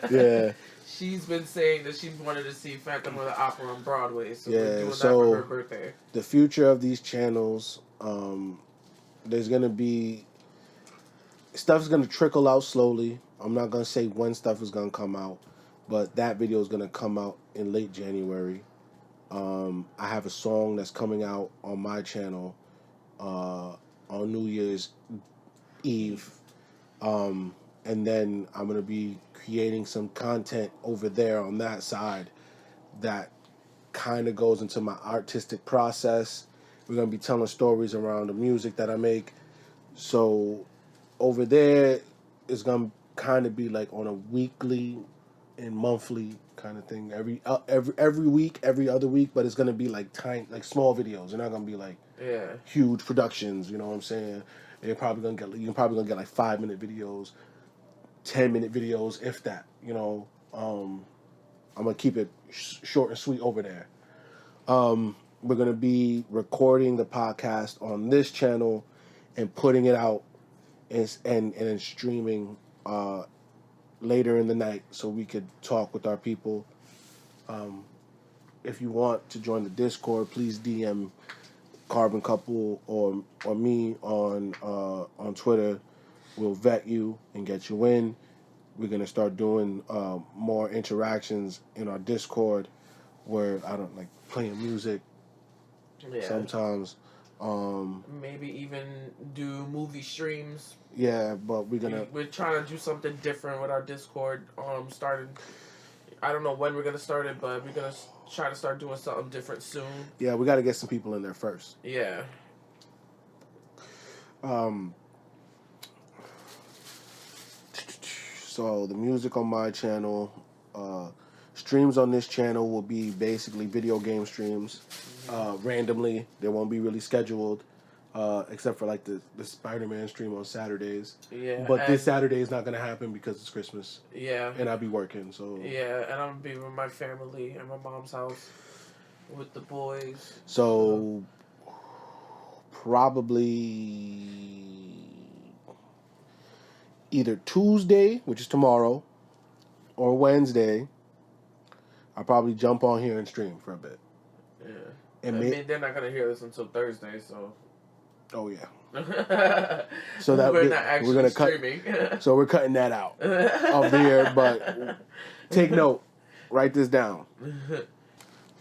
Yeah. She's been saying that she wanted to see Phantom of the Opera on Broadway, so we're doing that so for her birthday. The future of these channels, there's gonna be stuff's gonna trickle out slowly. I'm not gonna say when stuff is gonna come out, but that video is gonna come out in late January. I have a song that's coming out on my channel on New Year's Eve. And then I'm going to be creating some content over there on that side that kind of goes into my artistic process. We're going to be telling stories around the music that I make. So over there is going to kind of be like on a weekly and monthly kind of thing. Every week, every other week, but it's going to be like tiny, like small videos. They're not going to be like huge productions, you know what I'm saying? You're probably going to get like 5-minute videos, 10-minute videos, if that, I'm going to keep it short and sweet over there. We're going to be recording the podcast on this channel and putting it out and then streaming later in the night so we could talk with our people. If you want to join the Discord, please DM Carbon Couple or me on Twitter. We'll vet you and get you in. We're going to start doing more interactions in our Discord where I don't like playing music sometimes. Maybe even do movie streams. Yeah, but we're trying to do something different with our Discord. Started. I don't know when we're gonna start it, but we're gonna try to start doing something different soon. Yeah, we got to get some people in there first. Yeah. So the music on my channel, streams on this channel will be basically video game streams, randomly. They won't be really scheduled, except for like the SpiderMan stream on Saturdays. Yeah. But this Saturday is not gonna happen because it's Christmas. Yeah. And I'll be working, so. Yeah, and I'm gonna be with my family at my mom's house with the boys. So probably either Tuesday, which is tomorrow, or Wednesday, I'll probably jump on here and stream for a bit. Yeah. And they're not going to hear this until Thursday, so... Oh, yeah. So that we're not actually gonna streaming. So we're cutting that out of here, but take note. Write this down.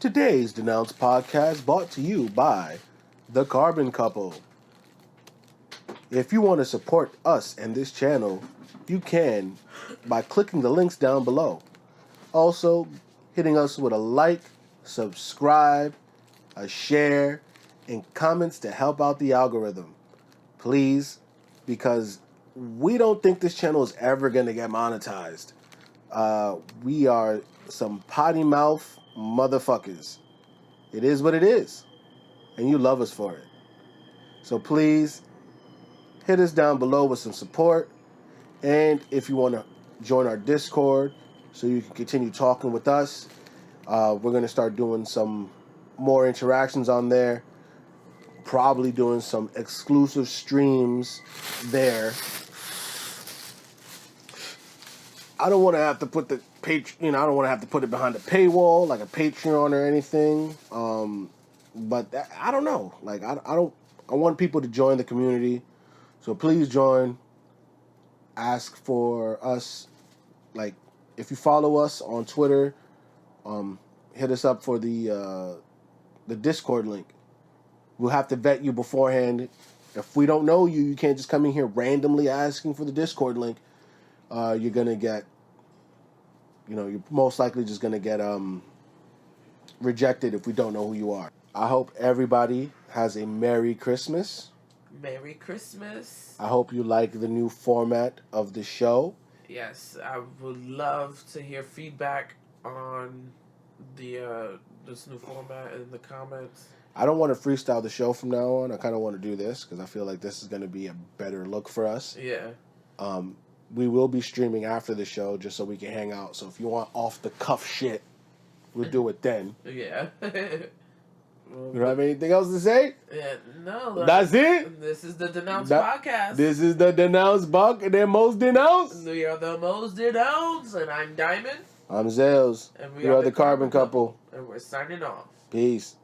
Today's Denounced podcast brought to you by The Carbon Couple. If you want to support us and this channel, you can by clicking the links down below. Also, hitting us with a like, subscribe, a share, and comments to help out the algorithm. Please, because we don't think this channel is ever going to get monetized. We are some potty mouth motherfuckers. It is what it is. And you love us for it. So please, hit us down below with some support. And if you want to join our Discord so you can continue talking with us, we're going to start doing some more interactions on there. Probably doing some exclusive streams there. I don't want to have to put the I don't want to have to put it behind a paywall like a Patreon or anything. But I don't know. Like I want people to join the community. So please join. Ask for us. Like if you follow us on Twitter, hit us up for the Discord link. We'll have to vet you beforehand. If we don't know you, you can't just come in here randomly asking for the Discord link. You're gonna get, you're most likely just gonna get rejected if we don't know who you are. I hope everybody has a Merry Christmas, Merry Christmas. I hope you like the new format of the show. Yes, I would love to hear feedback on this new format in the comments. I don't want to freestyle the show from now on. I kind of want to do this because I feel like this is going to be a better look for us. Yeah. We will be streaming after the show just so we can hang out. So if you want off the cuff shit, we'll do it then. Yeah. You don't have anything else to say? Yeah, no. That's it? This is the Denounced Podcast. This is the Denounced Buck and their most denounced. We are the most denounced, and I'm Diamond. I'm Zales. And we are the Carbon Couple. And we're signing off. Peace.